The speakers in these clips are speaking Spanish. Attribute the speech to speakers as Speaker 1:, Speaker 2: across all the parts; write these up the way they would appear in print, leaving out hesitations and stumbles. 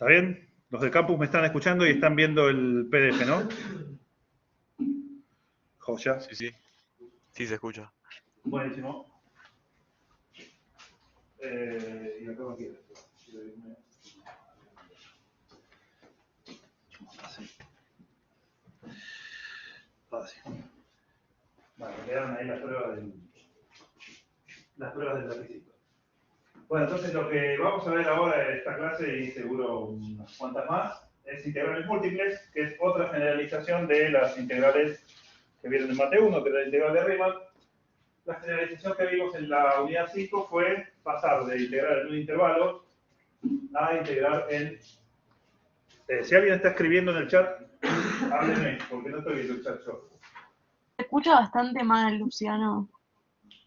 Speaker 1: ¿Está bien? Los de campus me están escuchando y están viendo el PDF, ¿no? Joya.
Speaker 2: Sí, sí. Sí, se escucha.
Speaker 1: Buenísimo. Y lo tengo aquí. Así. Bueno, quedaron ahí las pruebas del lapicito. Bueno, entonces lo que vamos a ver ahora en esta clase, y seguro unas cuantas más, es integrales múltiples, que es otra generalización de las integrales que vieron en Mate 1, que era la integral de Riemann. La generalización que vimos en la unidad 5 fue pasar de integrar en un intervalo a integrar en... si alguien está escribiendo en el chat, hábleme, porque no estoy viendo el chat yo.
Speaker 3: Se escucha bastante mal, Luciano.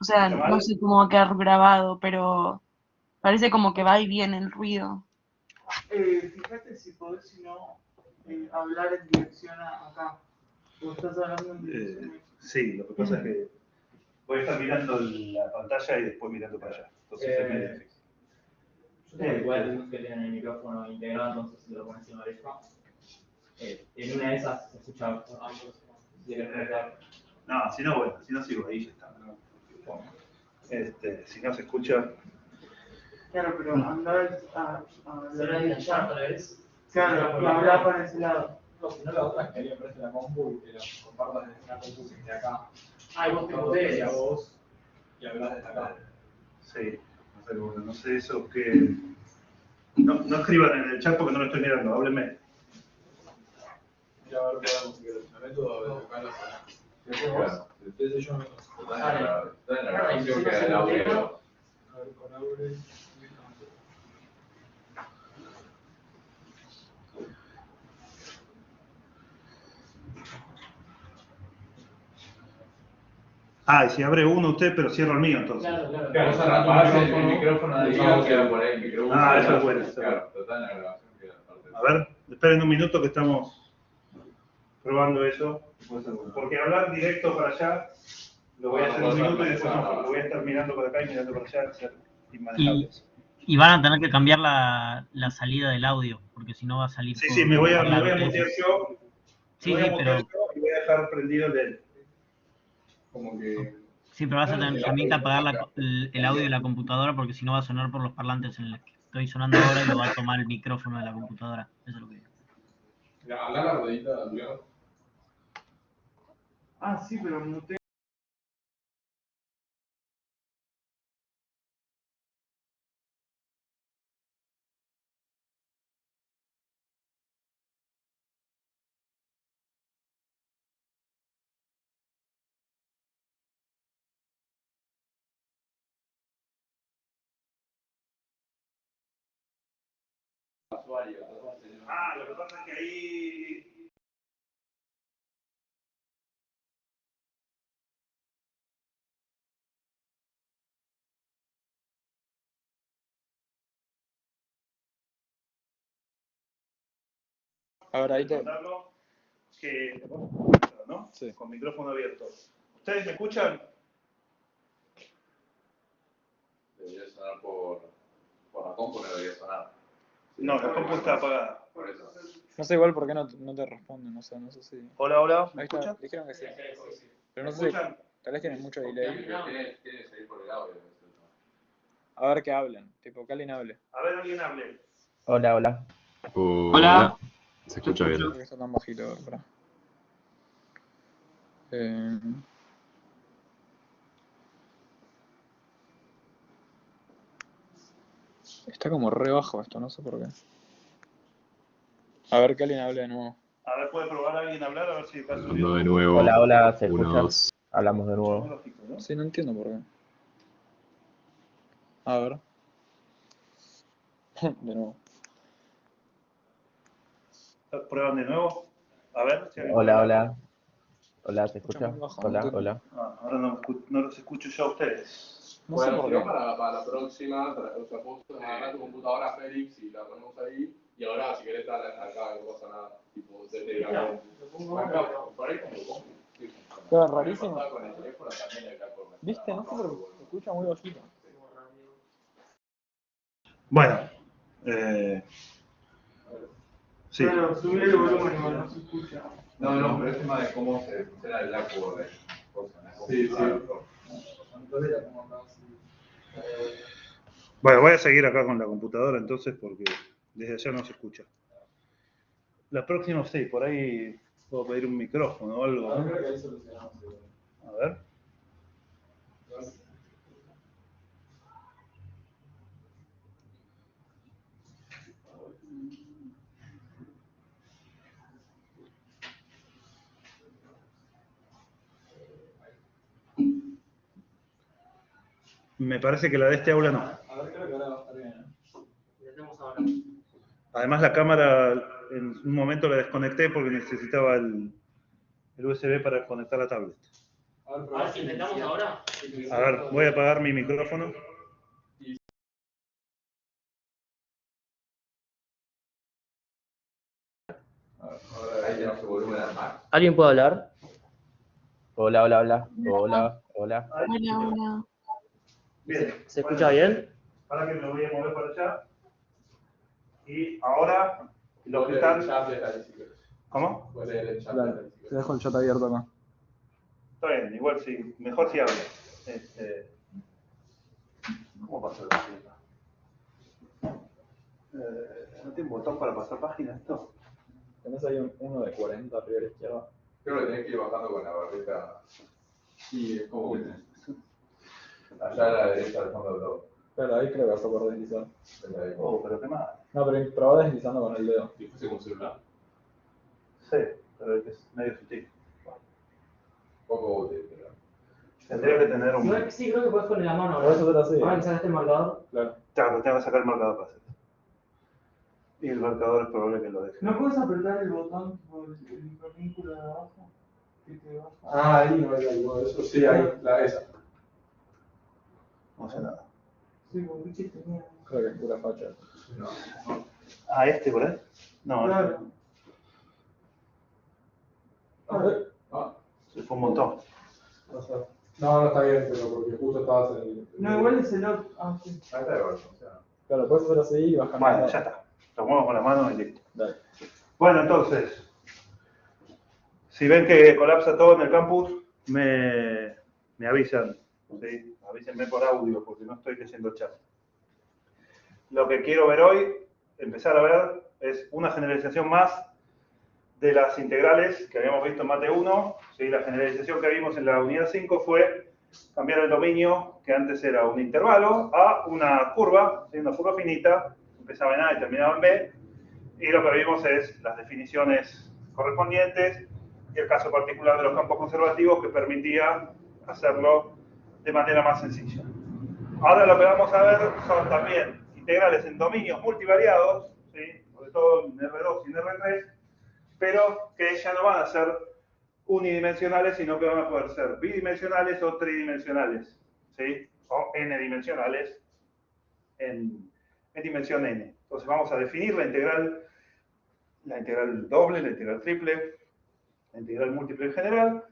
Speaker 3: O sea,
Speaker 1: ¿Escucha mal?
Speaker 3: no sé cómo va a quedar grabado, pero parece como que va y viene el ruido.
Speaker 4: Fíjate si podés, si no, hablar en dirección a acá. Vos estás hablando en dirección a...
Speaker 1: Sí, lo que pasa es que voy a estar mirando la pantalla y después mirando para allá. Entonces es medio difícil.
Speaker 5: Yo tengo igual que tienen el micrófono integrado, entonces si lo pones encima de esto. En una de esas se escucha ambos.
Speaker 1: No, si no, bueno, si no sigo ahí ya está. Si no se escucha.
Speaker 4: Claro, pero andar a
Speaker 5: Solo hay allá otra vez.
Speaker 4: Claro, y hablar para ese lado.
Speaker 5: No, si no la otra es que alguien preste la compu y que lo compartas desde una compu que esté acá. Ah, y vos te mutees a vos y hablas desde acá.
Speaker 1: Sí, pero bueno, no sé eso que... No escriban en el chat porque no lo estoy mirando, háblenme.
Speaker 5: Ya a ver, podemos seguir. Me meto desde acá a la sala.
Speaker 6: Claro,
Speaker 5: Entonces yo me
Speaker 6: está en la grabación queda el audio.
Speaker 5: A ver, con Aure.
Speaker 1: Ah, y si abre uno usted, pero cierra el mío entonces.
Speaker 5: Claro,
Speaker 6: Vos apagás el micrófono de ahí queda por ahí el micrófono.
Speaker 1: Ah, eso es bueno.
Speaker 6: Claro, está en la grabación queda parte.
Speaker 1: A ver, esperen un minuto que estamos probando eso. Porque hablar directo para allá, lo voy a hacer un minuto y después no, lo voy a estar mirando para acá y mirando para allá, va a ser inmanejable eso.
Speaker 7: Y van a tener que cambiar la salida del audio, porque si no va a salir
Speaker 1: Sí,
Speaker 7: todo
Speaker 1: sí, me voy a
Speaker 7: parlante.
Speaker 1: mutear yo.
Speaker 7: Sí,
Speaker 1: me voy a
Speaker 7: sí,
Speaker 1: mutear
Speaker 7: pero...
Speaker 1: yo y voy a dejar prendido el de él.
Speaker 6: Como que...
Speaker 7: Sí, pero vas a tener también que apagar el audio de la computadora, porque si no va a sonar por los parlantes en los que estoy sonando ahora y lo va a tomar el micrófono de la computadora. Eso es lo que digo.
Speaker 6: Hablar la ruedita, Luciano.
Speaker 4: Ah, sí, pero mutea.
Speaker 1: Ah, lo que pasa es que ahí...
Speaker 8: A ver, ahí te...
Speaker 1: Que, ¿no?
Speaker 8: Sí.
Speaker 1: Con micrófono abierto. ¿Ustedes me escuchan?
Speaker 6: Debería sonar por la compu, no debería sonar.
Speaker 1: No, la compu está apagada.
Speaker 6: Por eso.
Speaker 8: No sé igual por qué no te responden, no sé si...
Speaker 1: Hola, hola, ¿me
Speaker 8: Ahí está,
Speaker 1: escuchan?
Speaker 8: dijeron que sí. Pero
Speaker 1: ¿Me
Speaker 8: no sé si...
Speaker 1: escuchan?
Speaker 8: Tal vez tienen mucho delay.
Speaker 6: Tiene que salir por el audio.
Speaker 8: A ver que hablen, tipo que alguien hable.
Speaker 1: A ver, alguien hable.
Speaker 9: Hola, hola.
Speaker 10: Hola. Se escucha bien.
Speaker 8: Creo que está tan bajito, a ver, pará. Está como re bajo esto, no sé por qué. A ver que alguien hable de nuevo.
Speaker 1: A ver, ¿puede probar a alguien hablar? A ver si está
Speaker 10: Hablando
Speaker 1: subiendo.
Speaker 10: de nuevo.
Speaker 9: Hola, hola, ¿se escucha?
Speaker 10: 1, 2.
Speaker 9: Hablamos de nuevo.
Speaker 1: Lógico, ¿no?
Speaker 8: Sí, no entiendo por qué. A ver. De nuevo.
Speaker 1: ¿Prueban de nuevo? A ver si alguien
Speaker 9: Hola,
Speaker 1: puede
Speaker 9: hola.
Speaker 1: hablar.
Speaker 9: Hola, ¿se escucha?
Speaker 8: muy bajo,
Speaker 9: Hola,
Speaker 8: no entiendo.
Speaker 9: hola.
Speaker 1: Ah, ahora no los escucho yo a ustedes.
Speaker 8: No sé
Speaker 6: Bueno,
Speaker 8: por
Speaker 6: si no,
Speaker 8: qué.
Speaker 6: para la próxima, o sea, vos agarrás tu computadora, Félix, y la ponemos ahí. Y ahora, si querés, acá, no pasa nada. Tipo, desde la compu. Acá, por ahí como
Speaker 8: Queda rarísimo.
Speaker 6: con el teléfono también acá por
Speaker 8: ¿Viste? No sé por qué. Se escucha muy bajito.
Speaker 1: Bueno, Sí.
Speaker 4: Claro, subir el volumen igual no se escucha.
Speaker 6: No, pero es tema de cómo se funciona el Blackboard de cosas. Sí, sí.
Speaker 1: Bueno, voy a seguir acá con la computadora entonces porque desde allá no se escucha. La próxima sí, por ahí puedo pedir un micrófono o algo. ¿No? A ver. Me parece que la de este aula no.
Speaker 5: A ver, creo que ahora va a estar bien. Intentemos ahora.
Speaker 1: Además la cámara en un momento la desconecté porque necesitaba el USB para conectar la tablet.
Speaker 5: A ver si intentamos ahora.
Speaker 1: A ver, voy a apagar mi micrófono.
Speaker 6: Ahora ahí tenemos el volumen al mar.
Speaker 5: ¿Alguien puede hablar?
Speaker 9: Hola, hola, hola. Hola, hola.
Speaker 3: Hola, hola.
Speaker 1: Bien.
Speaker 5: ¿Se escucha bien?
Speaker 1: Ahora que me voy a mover para allá. Y ahora los que están... ¿Cómo?
Speaker 6: Puede leer el chat.
Speaker 8: Dale, te dejo el chat abierto acá.
Speaker 1: Está bien, igual sí, mejor si hablo. ¿Cómo pasó la página? ¿No tiene un botón para pasar página esto?
Speaker 8: Tenés ahí uno de 40 arriba a la izquierda.
Speaker 6: Creo que tenés que ir bajando con la barrita. Sí, es como que allá a la derecha al fondo de todo.
Speaker 8: Claro, ahí creo que vas a poder deslizar.
Speaker 1: Oh, pero qué mal.
Speaker 8: No, pero probá deslizando con el dedo.
Speaker 6: Si fuese con celular.
Speaker 1: Sí, pero es medio sutil.
Speaker 6: Poco útil, pero.
Speaker 1: Tendría que tener un...
Speaker 5: Sí, creo que puedes poner la mano.
Speaker 8: Por eso te así.
Speaker 5: Ahora que sacaste el marcador.
Speaker 8: Claro.
Speaker 1: Claro, tengo que sacar el marcador para hacer eso. Y el marcador es probable que lo deje.
Speaker 4: ¿No puedes apretar el botón por el hipervínculo de abajo? Que te baja.
Speaker 6: Ah, ahí no hay algo de eso. Sí, ahí, esa.
Speaker 1: No sé nada.
Speaker 4: Sí, porque chiste mierda.
Speaker 8: Creo que es pura facha.
Speaker 6: No.
Speaker 1: Ah, ¿este por ahí? No,
Speaker 4: Claro.
Speaker 1: se fue un montón.
Speaker 6: No, está bien, pero porque justo estabas en el.
Speaker 4: No, igual es el otro. Ah, sí.
Speaker 6: Ahí está igual, o sea.
Speaker 8: Claro, puedes hacer así y bajar.
Speaker 1: Bueno, ya está. Lo muevo con la mano y listo.
Speaker 8: Dale.
Speaker 1: Bueno, entonces, si ven que colapsa todo en el campus, me avisan. ¿Sí? Avísenme por audio porque no estoy leyendo el chat. Lo que quiero ver hoy, empezar a ver, es una generalización más de las integrales que habíamos visto en Mate 1. ¿Sí? La generalización que vimos en la unidad 5 fue cambiar el dominio, que antes era un intervalo, a una curva, ¿sí? Una curva finita, empezaba en A y terminaba en B. Y lo que vimos es las definiciones correspondientes y el caso particular de los campos conservativos que permitía hacerlo de manera más sencilla. Ahora lo que vamos a ver son también integrales en dominios multivariados, ¿sí? Sobre todo en R2 y en R3, pero que ya no van a ser unidimensionales, sino que van a poder ser bidimensionales o tridimensionales, ¿sí? O n-dimensionales en dimensión n. Entonces vamos a definir la integral doble, la integral triple, la integral múltiple en general,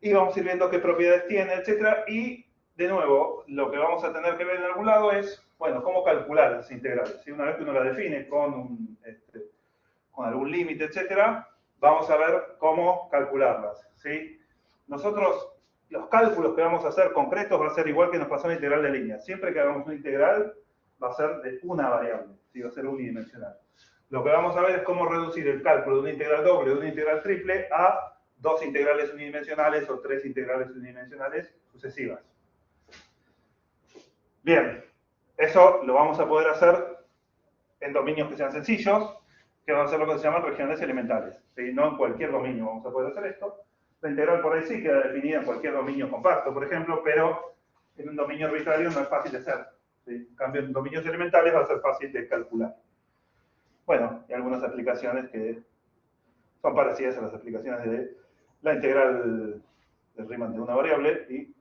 Speaker 1: y vamos a ir viendo qué propiedades tiene, etc. Y, de nuevo, lo que vamos a tener que ver en algún lado es, bueno, cómo calcular las integrales. ¿Sí? Una vez que uno la define con algún límite, etc., vamos a ver cómo calcularlas. ¿Sí? Nosotros, los cálculos que vamos a hacer concretos va a ser igual que nos pasó en la integral de línea. Siempre que hagamos una integral, va a ser de una variable, ¿sí? Va a ser unidimensional. Lo que vamos a ver es cómo reducir el cálculo de una integral doble o de una integral triple a dos integrales unidimensionales o tres integrales unidimensionales sucesivas. Bien, eso lo vamos a poder hacer en dominios que sean sencillos, que van a ser lo que se llaman regiones elementales. ¿Sí? No en cualquier dominio vamos a poder hacer esto. La integral por ahí sí queda definida en cualquier dominio compacto, por ejemplo, pero en un dominio arbitrario no es fácil de hacer. ¿Sí? En cambio, en dominios elementales va a ser fácil de calcular. Bueno, y algunas aplicaciones que son parecidas a las aplicaciones de la integral de Riemann de una variable y...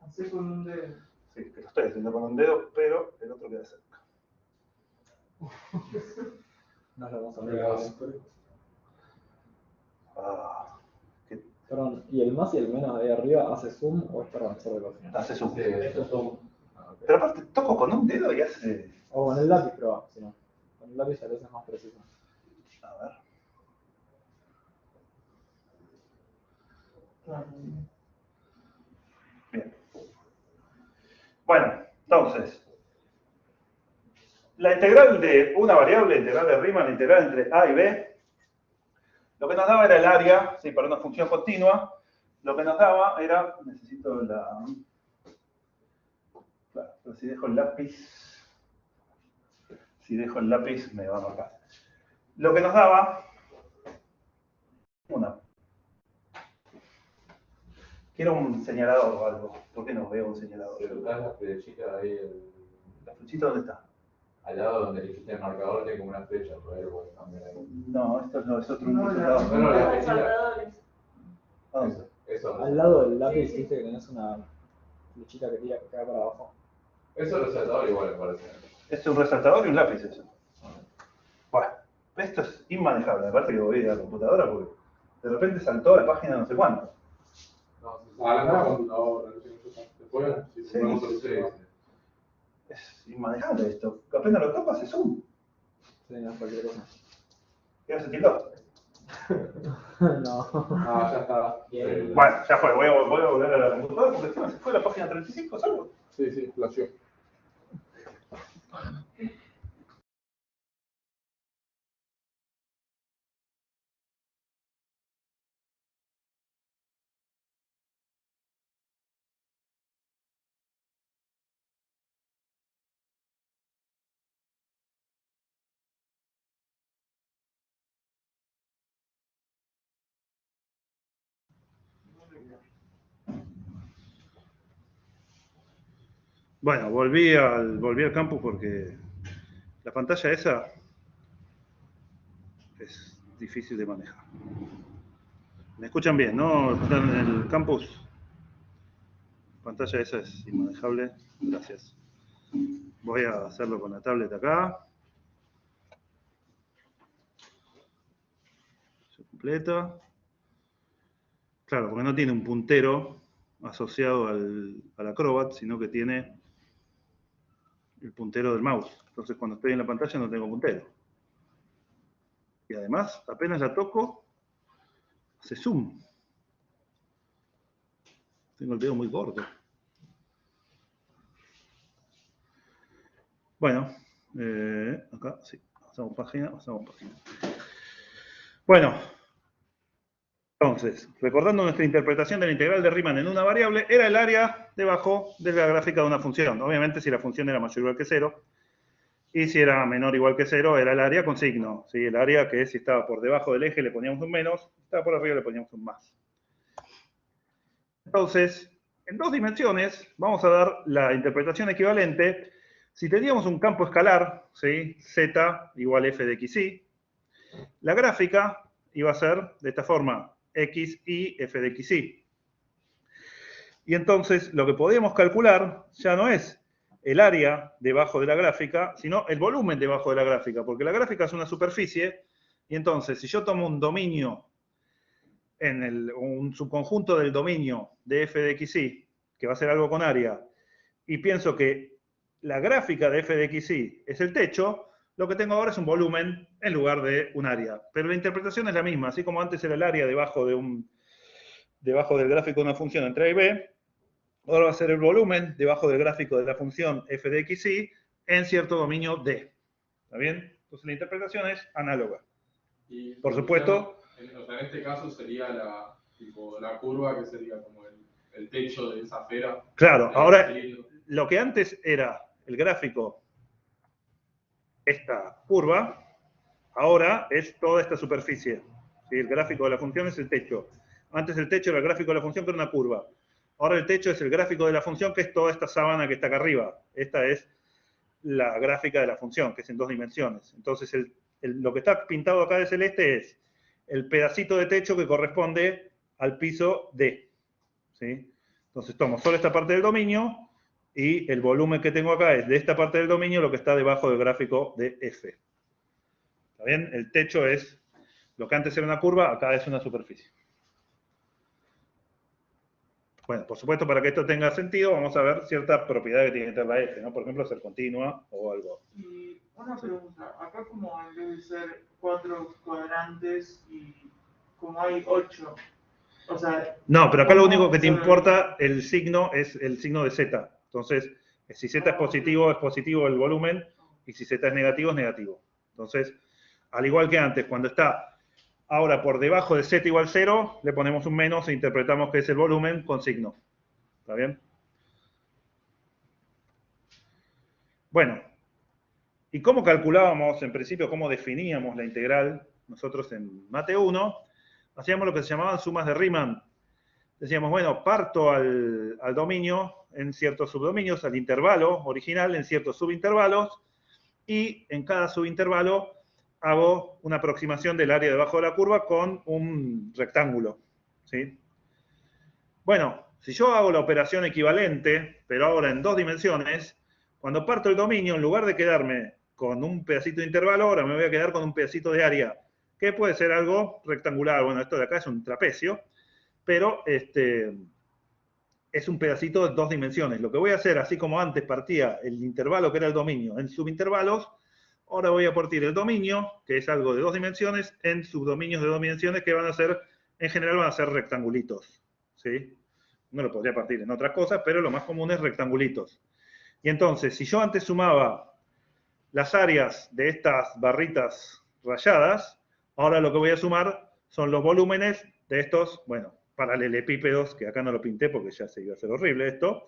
Speaker 4: Así con un dedo.
Speaker 1: Sí, que lo estoy haciendo con un dedo, pero el otro queda cerca.
Speaker 8: No lo vamos a ver. Perdón, ¿y el más y el menos de ahí arriba hace zoom o es para hacer velocidad?
Speaker 1: Hace zoom.
Speaker 6: Sí, esto es zoom.
Speaker 1: Pero aparte toco con un dedo y hace...
Speaker 8: O con el lápiz, pero si no. Con el lápiz a veces es más preciso.
Speaker 1: A Bien. Bueno, entonces, la integral de una variable, la integral de Riemann, la integral entre a y b, lo que nos daba era el área, sí, para una función continua, lo que nos daba era, necesito la... Claro, pero si dejo el lápiz me va a marcar. Lo que nos daba, quiero un señalador o algo, ¿por qué no veo un señalador?
Speaker 6: Pero está la flechita ahí,
Speaker 1: ¿La flechita dónde está?
Speaker 6: al lado donde elegiste el marcador, tiene como una flecha, por ahí lo puedes cambiar ahí.
Speaker 1: No, esto no, es otro
Speaker 4: No,
Speaker 1: señalador.
Speaker 6: No, la flechita.
Speaker 4: saltadores.
Speaker 1: ¿A dónde?
Speaker 6: Eso.
Speaker 11: Al lado del lápiz, viste que tenés una flechita que tira que cae para abajo.
Speaker 6: Eso es resaltador igual, me parece.
Speaker 1: Es un resaltador y un lápiz eso. Bueno, esto es inmanejable. Me parece que voy a ir a la computadora porque de repente saltó a la página no sé cuánto.
Speaker 6: No, la nueva computadora, no sé qué cosa. Después, si
Speaker 1: Sí,
Speaker 6: ponemos
Speaker 1: sí,
Speaker 6: el
Speaker 1: sí. Es inmanejable esto. Apenas lo toco hace zoom.
Speaker 11: Sí, no, cualquier cosa.
Speaker 1: ¿Qué se tildó?
Speaker 11: No.
Speaker 6: Ah, ya está.
Speaker 11: Bien.
Speaker 1: Bueno, ya fue. Voy a volver a la computadora porque encima se fue a la página 35, ¿salvo?
Speaker 6: Sí, sí, flasheó.
Speaker 1: Bueno, volví al campus porque la pantalla esa es difícil de manejar. ¿Me escuchan bien, no? ¿Están en el campus? La pantalla esa es inmanejable. Gracias. Voy a hacerlo con la tablet acá. Se completa. Claro, porque no tiene un puntero asociado al Acrobat, sino que tiene el puntero del mouse. Entonces cuando estoy en la pantalla no tengo puntero. Y además, apenas la toco, hace zoom. Tengo el dedo muy corto. Bueno, acá sí, pasamos página. Bueno, entonces, recordando nuestra interpretación de la integral de Riemann en una variable, era el área debajo de la gráfica de una función. Obviamente si la función era mayor o igual que 0, y si era menor o igual que 0, era el área con signo. ¿Sí? El área que si estaba por debajo del eje le poníamos un menos, si estaba por arriba le poníamos un más. Entonces, en dos dimensiones vamos a dar la interpretación equivalente. Si teníamos un campo escalar, ¿sí? Z igual f de xy, la gráfica iba a ser de esta forma, x y f de xy. Y entonces lo que podemos calcular ya no es el área debajo de la gráfica, sino el volumen debajo de la gráfica, porque la gráfica es una superficie, y entonces si yo tomo un dominio, un subconjunto del dominio de f de xy, que va a ser algo con área, y pienso que la gráfica de f de xy es el techo, lo que tengo ahora es un volumen en lugar de un área. Pero la interpretación es la misma, así como antes era el área debajo del gráfico de una función entre a y b, ahora va a ser el volumen debajo del gráfico de la función f de xy en cierto dominio D. ¿Está bien? Entonces la interpretación es análoga.
Speaker 6: Y
Speaker 1: por supuesto,
Speaker 6: en este caso sería la curva que sería como el techo de esa esfera.
Speaker 1: Claro, ahora lo que antes era el gráfico, esta curva, ahora es toda esta superficie. ¿Sí? El gráfico de la función es el techo. Antes el techo era el gráfico de la función que era una curva. Ahora el techo es el gráfico de la función, que es toda esta sábana que está acá arriba. Esta es la gráfica de la función, que es en dos dimensiones. Entonces lo que está pintado acá de celeste es el pedacito de techo que corresponde al piso D. ¿Sí? Entonces tomo solo esta parte del dominio y el volumen que tengo acá es de esta parte del dominio lo que está debajo del gráfico de F. ¿Está bien? El techo es lo que antes era una curva, acá es una superficie. Bueno, por supuesto, para que esto tenga sentido, vamos a ver cierta propiedad que tiene que tener la F, ¿no? Por ejemplo, ser continua o algo.
Speaker 4: Y una pregunta, acá como en vez de ser 4 cuadrantes y como hay 8, O sea,
Speaker 1: No, pero acá lo único que te
Speaker 4: solo-
Speaker 1: importa el signo es el signo de Z. Entonces, si Z es positivo el volumen, y si Z es negativo. Entonces, al igual que antes, cuando está ahora por debajo de Z igual 0, le ponemos un menos e interpretamos que es el volumen con signo. ¿Está bien? Bueno, ¿y cómo calculábamos, en principio, cómo definíamos la integral? Nosotros en Mate 1 hacíamos lo que se llamaban sumas de Riemann. Decíamos, bueno, parto al dominio en ciertos subdominios, al intervalo original en ciertos subintervalos, y en cada subintervalo hago una aproximación del área debajo de la curva con un rectángulo, ¿sí? Bueno, si yo hago la operación equivalente, pero ahora en 2 dimensiones, cuando parto el dominio, en lugar de quedarme con un pedacito de intervalo, ahora me voy a quedar con un pedacito de área, que puede ser algo rectangular. Bueno, esto de acá es un trapecio, pero es un pedacito de 2 dimensiones. Lo que voy a hacer, así como antes partía el intervalo que era el dominio en subintervalos, ahora voy a partir el dominio, que es algo de 2 dimensiones, en subdominios de 2 dimensiones que van a ser, en general van a ser rectangulitos, ¿sí? No lo podría partir en otras cosas, pero lo más común es rectangulitos. Y entonces, si yo antes sumaba las áreas de estas barritas rayadas, ahora lo que voy a sumar son los volúmenes de estos, bueno, paralelepípedos, que acá no lo pinté porque ya se iba a hacer horrible esto.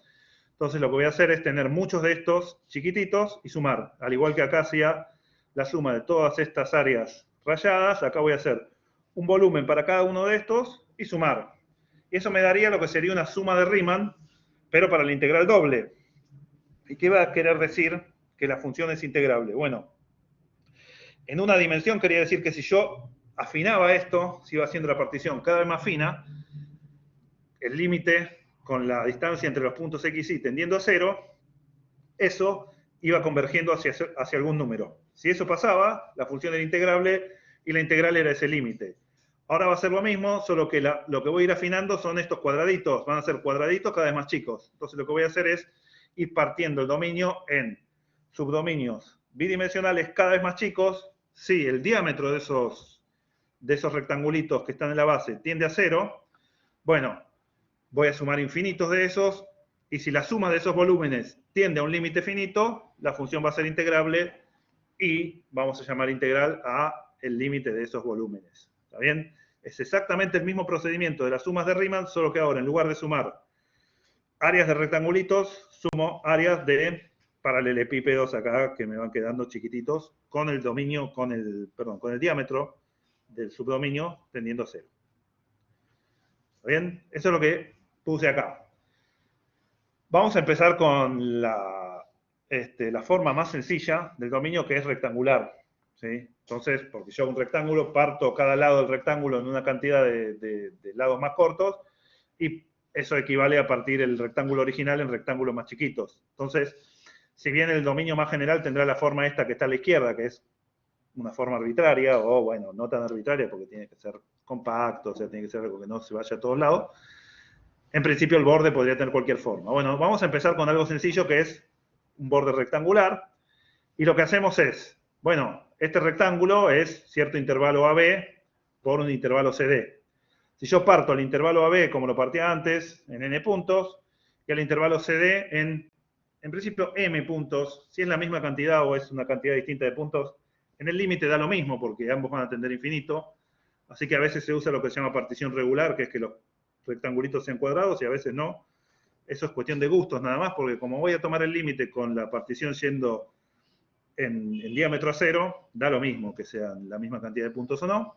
Speaker 1: Entonces lo que voy a hacer es tener muchos de estos chiquititos y sumar. Al igual que acá hacía la suma de todas estas áreas rayadas, acá voy a hacer un volumen para cada uno de estos y sumar. Y eso me daría lo que sería una suma de Riemann, pero para la integral doble. ¿Y qué va a querer decir que la función es integrable? Bueno, en una dimensión quería decir que si yo afinaba esto, si iba haciendo la partición cada vez más fina, el límite con la distancia entre los puntos X y tendiendo a 0, eso iba convergiendo hacia algún número. Si eso pasaba, la función era integrable y la integral era ese límite. Ahora va a ser lo mismo, solo que lo que voy a ir afinando son estos cuadraditos. Van a ser cuadraditos cada vez más chicos. Entonces lo que voy a hacer es ir partiendo el dominio en subdominios bidimensionales cada vez más chicos. Si el diámetro de esos rectangulitos que están en la base tiende a 0, bueno, voy a sumar infinitos de esos, y si la suma de esos volúmenes tiende a un límite finito, la función va a ser integrable y vamos a llamar integral a el límite de esos volúmenes. ¿Está bien? Es exactamente el mismo procedimiento de las sumas de Riemann, solo que ahora en lugar de sumar áreas de rectangulitos, sumo áreas de paralelepípedos acá que me van quedando chiquititos con el dominio, con el diámetro del subdominio tendiendo a 0. ¿Está bien? Eso es lo que puse acá. Vamos a empezar con la forma más sencilla del dominio, que es rectangular, ¿sí? Entonces, porque yo hago un rectángulo, parto cada lado del rectángulo en una cantidad de lados más cortos, y eso equivale a partir el rectángulo original en rectángulos más chiquitos. Entonces, si bien el dominio más general tendrá la forma esta que está a la izquierda, que es una forma arbitraria, o bueno, no tan arbitraria porque tiene que ser compacto, o sea, tiene que ser algo que no se vaya a todos lados. En principio el borde podría tener cualquier forma. Bueno, vamos a empezar con algo sencillo que es un borde rectangular. Y lo que hacemos es, bueno, este rectángulo es cierto intervalo AB por un intervalo CD. Si yo parto el intervalo AB como lo partía antes, en n puntos, y el intervalo CD en principio m puntos, si es la misma cantidad o es una cantidad distinta de puntos, en el límite da lo mismo porque ambos van a tender infinito. Así que a veces se usa lo que se llama partición regular, que es que los rectangulitos sean cuadrados y a veces no. Eso es cuestión de gustos nada más, porque como voy a tomar el límite con la partición siendo en diámetro a 0, da lo mismo que sean la misma cantidad de puntos o no.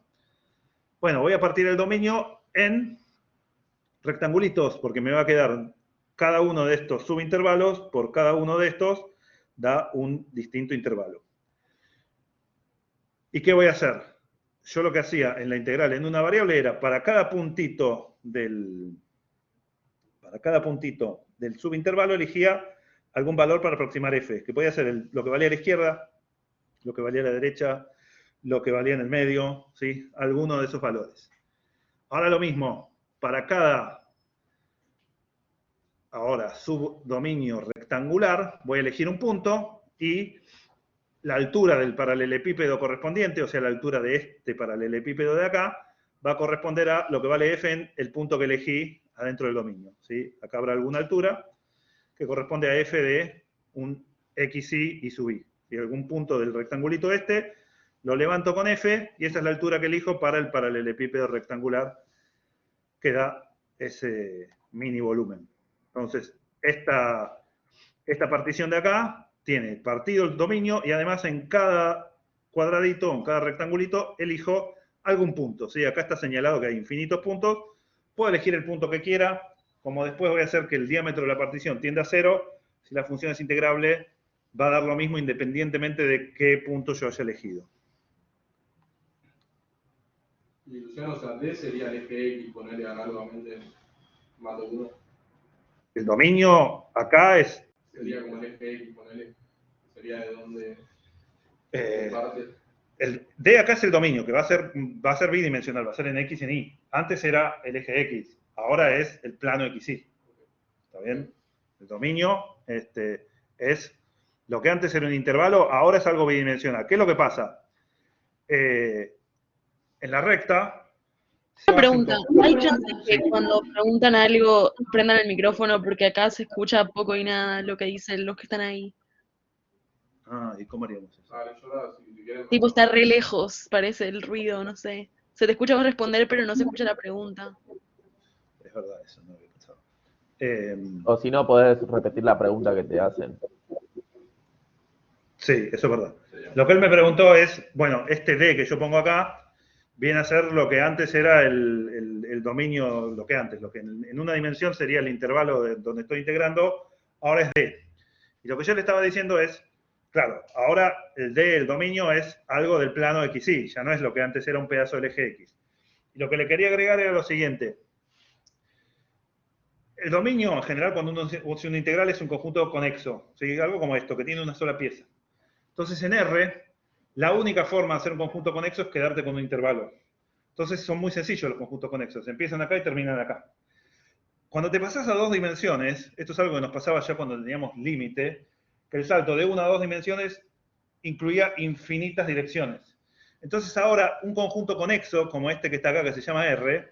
Speaker 1: Bueno, voy a partir el dominio en rectangulitos, porque me va a quedar cada uno de estos subintervalos, por cada uno de estos da un distinto intervalo. ¿Y qué voy a hacer? Yo lo que hacía en la integral en una variable era para cada puntito del subintervalo elegía algún valor para aproximar f, que podía ser lo que valía a la izquierda, lo que valía a la derecha, lo que valía en el medio, ¿sí? Alguno de esos valores. Ahora lo mismo, para cada subdominio rectangular voy a elegir un punto y la altura del paralelepípedo correspondiente, o sea, la altura de este paralelepípedo de acá, va a corresponder a lo que vale f en el punto que elegí adentro del dominio, ¿sí? Acá habrá alguna altura que corresponde a f de un xy y sub i. Y algún punto del rectangulito este lo levanto con f y esa es la altura que elijo para el paralelepípedo rectangular que da ese mini volumen. Entonces, esta partición de acá tiene partido el dominio y además en cada cuadradito, en cada rectangulito, elijo algún punto. ¿Sí? Acá está señalado que hay infinitos puntos. Puedo elegir el punto que quiera. Como después voy a hacer que el diámetro de la partición tienda a 0, si la función es integrable, va a dar lo mismo independientemente de qué punto yo haya elegido.
Speaker 6: Y Luciano, o sea, D sería el eje X, ponerle análogamente más de 1.
Speaker 1: El dominio acá es...
Speaker 6: Sería como el eje X, ponerle. Sería de donde parte.
Speaker 1: El D acá es el dominio, que va a ser bidimensional, va a ser en X y en Y. Antes era el eje X, ahora es el plano XY. ¿Está bien? El dominio es lo que antes era un intervalo, ahora es algo bidimensional. ¿Qué es lo que pasa? En la recta...
Speaker 3: Una pregunta, ¿hay chances que cuando preguntan algo prendan el micrófono porque acá se escucha poco y nada lo que dicen los que están ahí?
Speaker 1: Ah, ¿y cómo haríamos eso?
Speaker 6: Vale, yo ahora, si quieren...
Speaker 3: Tipo, está re lejos, parece el ruido, no sé. Se te escucha vos responder, pero no se escucha la pregunta.
Speaker 1: Es verdad, eso no había pensado.
Speaker 9: O si no, podés repetir la pregunta que te hacen.
Speaker 1: Sí, eso es verdad. Lo que él me preguntó es, bueno, este D que yo pongo acá viene a ser lo que antes era el dominio, lo que en una dimensión sería el intervalo donde estoy integrando, ahora es D. Y lo que yo le estaba diciendo es, claro, ahora el D, el dominio, es algo del plano XY, ya no es lo que antes era un pedazo del eje X. Y lo que le quería agregar era lo siguiente. El dominio, en general, cuando uno usa un integral, es un conjunto conexo, ¿sí? Algo como esto, que tiene una sola pieza. Entonces, en R, la única forma de hacer un conjunto conexo es quedarte con un intervalo. Entonces, son muy sencillos los conjuntos conexos. Empiezan acá y terminan acá. Cuando te pasás a 2 dimensiones, esto es algo que nos pasaba ya cuando teníamos límite, que el salto de 1 a 2 dimensiones incluía infinitas direcciones. Entonces, ahora, un conjunto conexo, como este que está acá, que se llama R,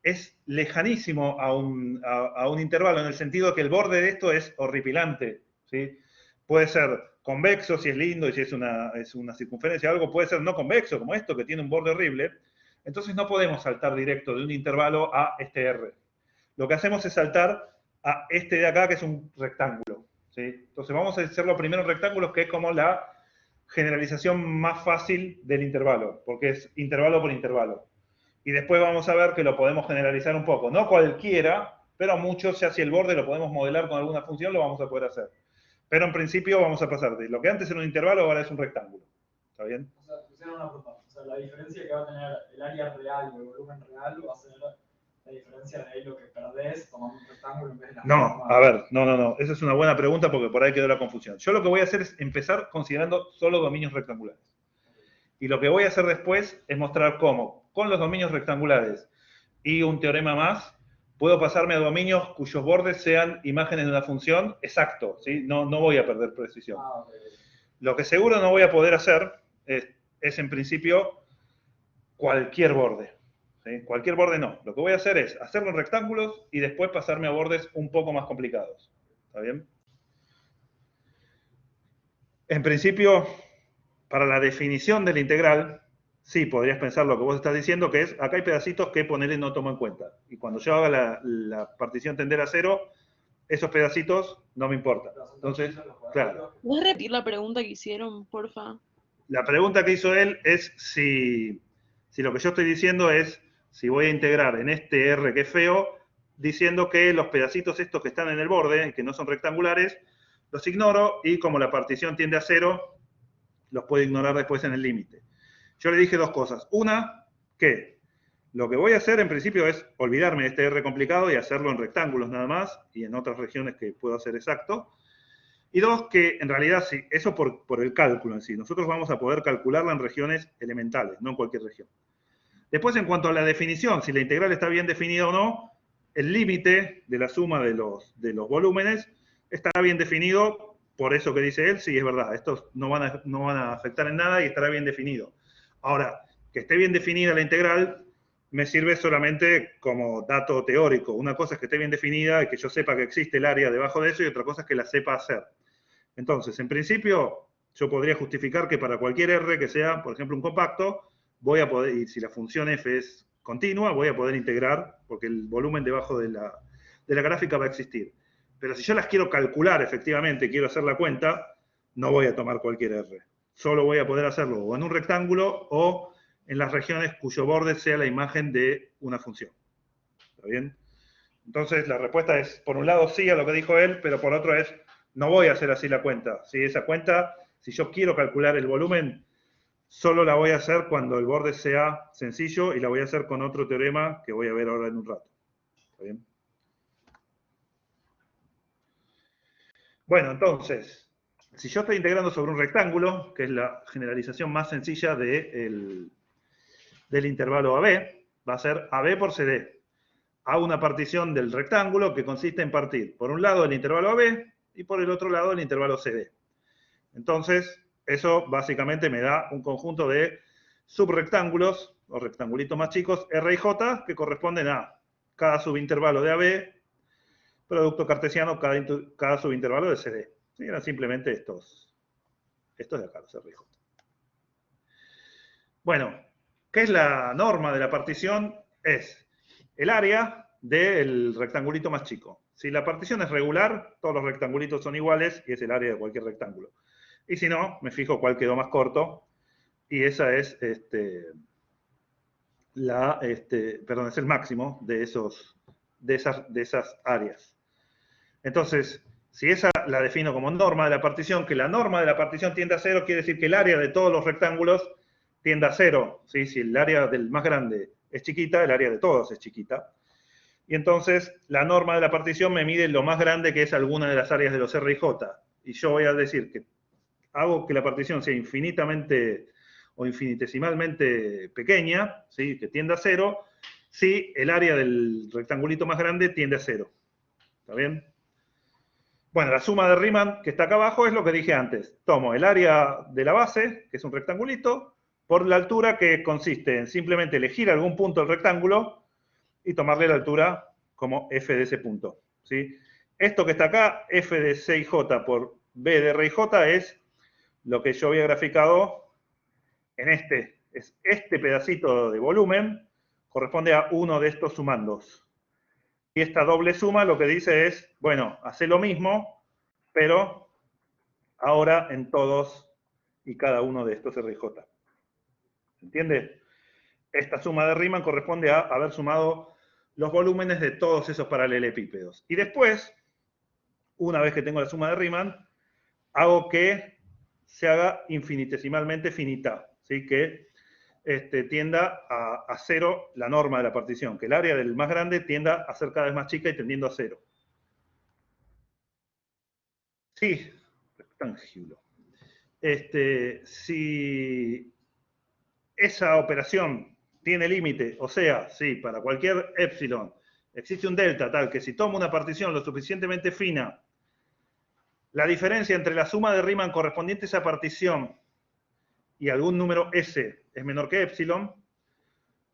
Speaker 1: es lejanísimo a un intervalo, en el sentido que el borde de esto es horripilante, ¿sí? Puede ser convexo, si es lindo, y si es una circunferencia o algo, puede ser no convexo, como esto, que tiene un borde horrible. Entonces no podemos saltar directo de un intervalo a este R. Lo que hacemos es saltar a este de acá, que es un rectángulo, ¿sí? Entonces vamos a hacerlo primero en rectángulos, que es como la generalización más fácil del intervalo, porque es intervalo por intervalo. Y después vamos a ver que lo podemos generalizar un poco. No cualquiera, pero muchos, ya si el borde lo podemos modelar con alguna función, lo vamos a poder hacer. Pero en principio vamos a pasar de lo que antes era un intervalo, ahora es un rectángulo. ¿Está bien?
Speaker 11: O sea, pusieron una pregunta. O sea, la diferencia que va a tener el área real y el volumen real va a ser la diferencia de ahí lo que perdés tomando un rectángulo en vez de la
Speaker 1: No,
Speaker 11: forma.
Speaker 1: a ver, no. Esa es una buena pregunta porque por ahí quedó la confusión. Yo lo que voy a hacer es empezar considerando solo dominios rectangulares. Y lo que voy a hacer después es mostrar cómo, con los dominios rectangulares y un teorema más, puedo pasarme a dominios cuyos bordes sean imágenes de una función exacto, ¿sí? No voy a perder precisión. Lo que seguro no voy a poder hacer es en principio, cualquier borde. ¿Sí? Cualquier borde no. Lo que voy a hacer es hacerlo en rectángulos y después pasarme a bordes un poco más complicados. ¿Está bien? En principio, para la definición de la integral, sí, podrías pensar lo que vos estás diciendo, que es, acá hay pedacitos que ponerle no tomo en cuenta. Y cuando yo haga la partición tender a 0, esos pedacitos no me importan. Entonces, claro.
Speaker 3: ¿Puedes repetir la pregunta que hicieron, porfa?
Speaker 1: La pregunta que hizo él es si lo que yo estoy diciendo es, si voy a integrar en este R que es feo, diciendo que los pedacitos estos que están en el borde, que no son rectangulares, los ignoro y como la partición tiende a 0, los puedo ignorar después en el límite. Yo le dije dos cosas. Una, que lo que voy a hacer en principio es olvidarme de este R complicado y hacerlo en rectángulos nada más, y en otras regiones que puedo hacer exacto. Y dos, que en realidad sí, eso por el cálculo en sí. Nosotros vamos a poder calcularla en regiones elementales, no en cualquier región. Después, en cuanto a la definición, si la integral está bien definida o no, el límite de la suma de los volúmenes estará bien definido, por eso que dice él, sí, es verdad, estos no van a afectar en nada y estará bien definido. Ahora, que esté bien definida la integral me sirve solamente como dato teórico. Una cosa es que esté bien definida y que yo sepa que existe el área debajo de eso, y otra cosa es que la sepa hacer. Entonces, en principio, yo podría justificar que para cualquier R que sea, por ejemplo, un compacto, voy a poder, y si la función f es continua, voy a poder integrar, porque el volumen debajo de la gráfica va a existir. Pero si yo las quiero calcular efectivamente, quiero hacer la cuenta, no voy a tomar cualquier R. Solo voy a poder hacerlo o en un rectángulo o en las regiones cuyo borde sea la imagen de una función. ¿Está bien? Entonces, la respuesta es, por un lado, sí a lo que dijo él, pero por otro es, no voy a hacer así la cuenta. ¿Sí? Esa cuenta, si yo quiero calcular el volumen, solo la voy a hacer cuando el borde sea sencillo y la voy a hacer con otro teorema que voy a ver ahora en un rato. ¿Está bien? Bueno, entonces, si yo estoy integrando sobre un rectángulo, que es la generalización más sencilla del intervalo AB, va a ser AB por CD. Hago una partición del rectángulo que consiste en partir, por un lado, el intervalo AB y por el otro lado, el intervalo CD. Entonces, eso básicamente me da un conjunto de subrectángulos, o rectangulitos más chicos, R y J, que corresponden a cada subintervalo de AB, producto cartesiano, cada subintervalo de CD. ¿Sí? Eran simplemente estos de acá, los R y J. Bueno, ¿qué es la norma de la partición? Es el área del rectangulito más chico. Si la partición es regular, todos los rectangulitos son iguales y es el área de cualquier rectángulo. Y si no, me fijo cuál quedó más corto y esa es es el máximo de esas áreas. Entonces, si esa la defino como norma de la partición, que la norma de la partición tiende a 0, quiere decir que el área de todos los rectángulos tiende a 0. ¿Sí? Si el área del más grande es chiquita, el área de todos es chiquita. Y entonces, la norma de la partición me mide lo más grande que es alguna de las áreas de los R y J. Y yo voy a decir que hago que la partición sea infinitamente o infinitesimalmente pequeña, ¿sí? Que tienda a 0, si el área del rectangulito más grande tiende a 0. ¿Está bien? Bueno, la suma de Riemann que está acá abajo es lo que dije antes. Tomo el área de la base, que es un rectangulito, por la altura, que consiste en simplemente elegir algún punto del rectángulo y tomarle la altura como f de ese punto. ¿Sí? Esto que está acá, f de C y J por b de R y J, es lo que yo había graficado en este pedacito de volumen, corresponde a uno de estos sumandos. Y esta doble suma lo que dice es, bueno, hace lo mismo, pero ahora en todos y cada uno de estos R y J. ¿Se entiende? Esta suma de Riemann corresponde a haber sumado los volúmenes de todos esos paralelepípedos. Y después, una vez que tengo la suma de Riemann, hago que se haga infinitesimalmente finita, ¿sí? Que tienda a 0 la norma de la partición, que el área del más grande tienda a ser cada vez más chica y tendiendo a 0. Sí, rectángulo. Si esa operación tiene límite, o sea, si para cualquier epsilon existe un delta tal que si tomo una partición lo suficientemente fina, la diferencia entre la suma de Riemann correspondiente a esa partición y algún número S es menor que epsilon,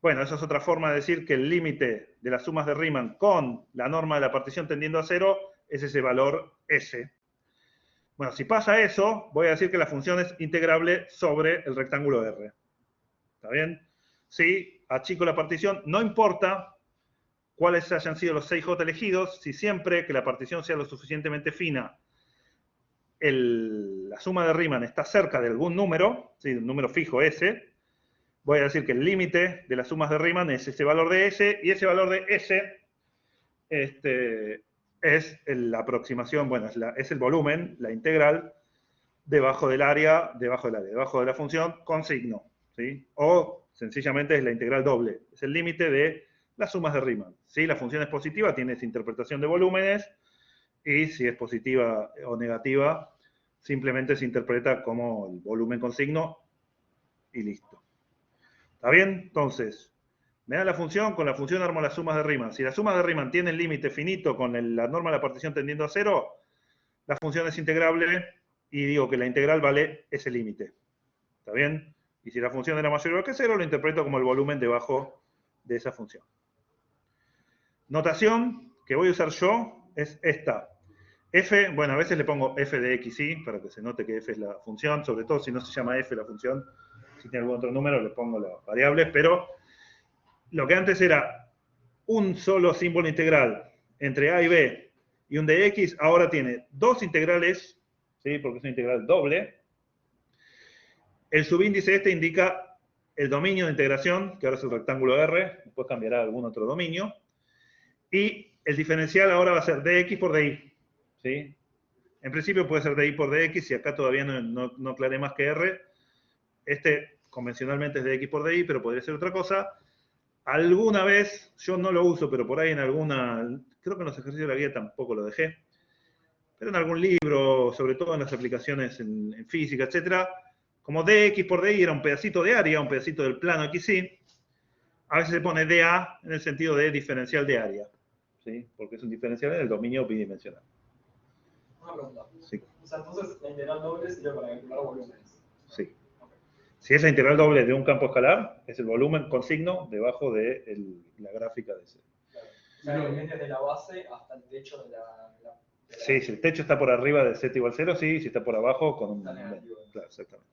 Speaker 1: bueno, esa es otra forma de decir que el límite de las sumas de Riemann con la norma de la partición tendiendo a 0 es ese valor S. Bueno, si pasa eso, voy a decir que la función es integrable sobre el rectángulo R. ¿Está bien? Si achico la partición, no importa cuáles hayan sido los 6J elegidos, si siempre que la partición sea lo suficientemente fina, la suma de Riemann está cerca de algún número, ¿sí? Un número fijo S, voy a decir que el límite de las sumas de Riemann es ese valor de S, y ese valor de S es la aproximación, bueno, es el volumen, la integral, debajo del área, debajo de la función, con signo, ¿sí? O sencillamente es la integral doble, es el límite de las sumas de Riemann. Si la función es positiva, tiene esa interpretación de volúmenes, y si es positiva o negativa, simplemente se interpreta como el volumen con signo y listo. ¿Está bien? Entonces, me da la función, con la función armo las sumas de Riemann. Si las sumas de Riemann tienen límite finito con la norma de la partición tendiendo a 0, la función es integrable y digo que la integral vale ese límite. ¿Está bien? Y si la función era mayor o igual que 0, lo interpreto como el volumen debajo de esa función. Notación que voy a usar yo es esta. F, bueno, a veces le pongo f de x, y para que se note que f es la función, sobre todo si no se llama f la función, si tiene algún otro número le pongo la variable, pero lo que antes era un solo símbolo integral entre a y b y un de x, ahora tiene dos integrales, ¿sí? Porque es una integral doble. El subíndice este indica el dominio de integración, que ahora es el rectángulo R, después cambiará a algún otro dominio, y el diferencial ahora va a ser dx por dy. ¿Sí? En principio puede ser dy por dx, y acá todavía no aclaré más que r. Este convencionalmente es dx por dy, pero podría ser otra cosa. Alguna vez, yo no lo uso, pero por ahí en alguna, creo que en los ejercicios de la guía tampoco lo dejé, pero en algún libro, sobre todo en las aplicaciones en física, etc., como dx por dy era un pedacito de área, un pedacito del plano xy, a veces se pone dA en el sentido de diferencial de área, ¿sí? Porque es un diferencial en el dominio bidimensional.
Speaker 11: Una pregunta.
Speaker 1: Sí.
Speaker 11: O sea, entonces la integral doble sería para calcular volúmenes.
Speaker 1: Sí. Si es la integral doble de un campo escalar, es el volumen con signo debajo de la gráfica de ese.
Speaker 11: Claro. O sea, que es desde la base hasta el techo de la
Speaker 1: Sí, si el techo está por arriba de z igual 0, sí, si está por abajo, con un... Claro, exactamente.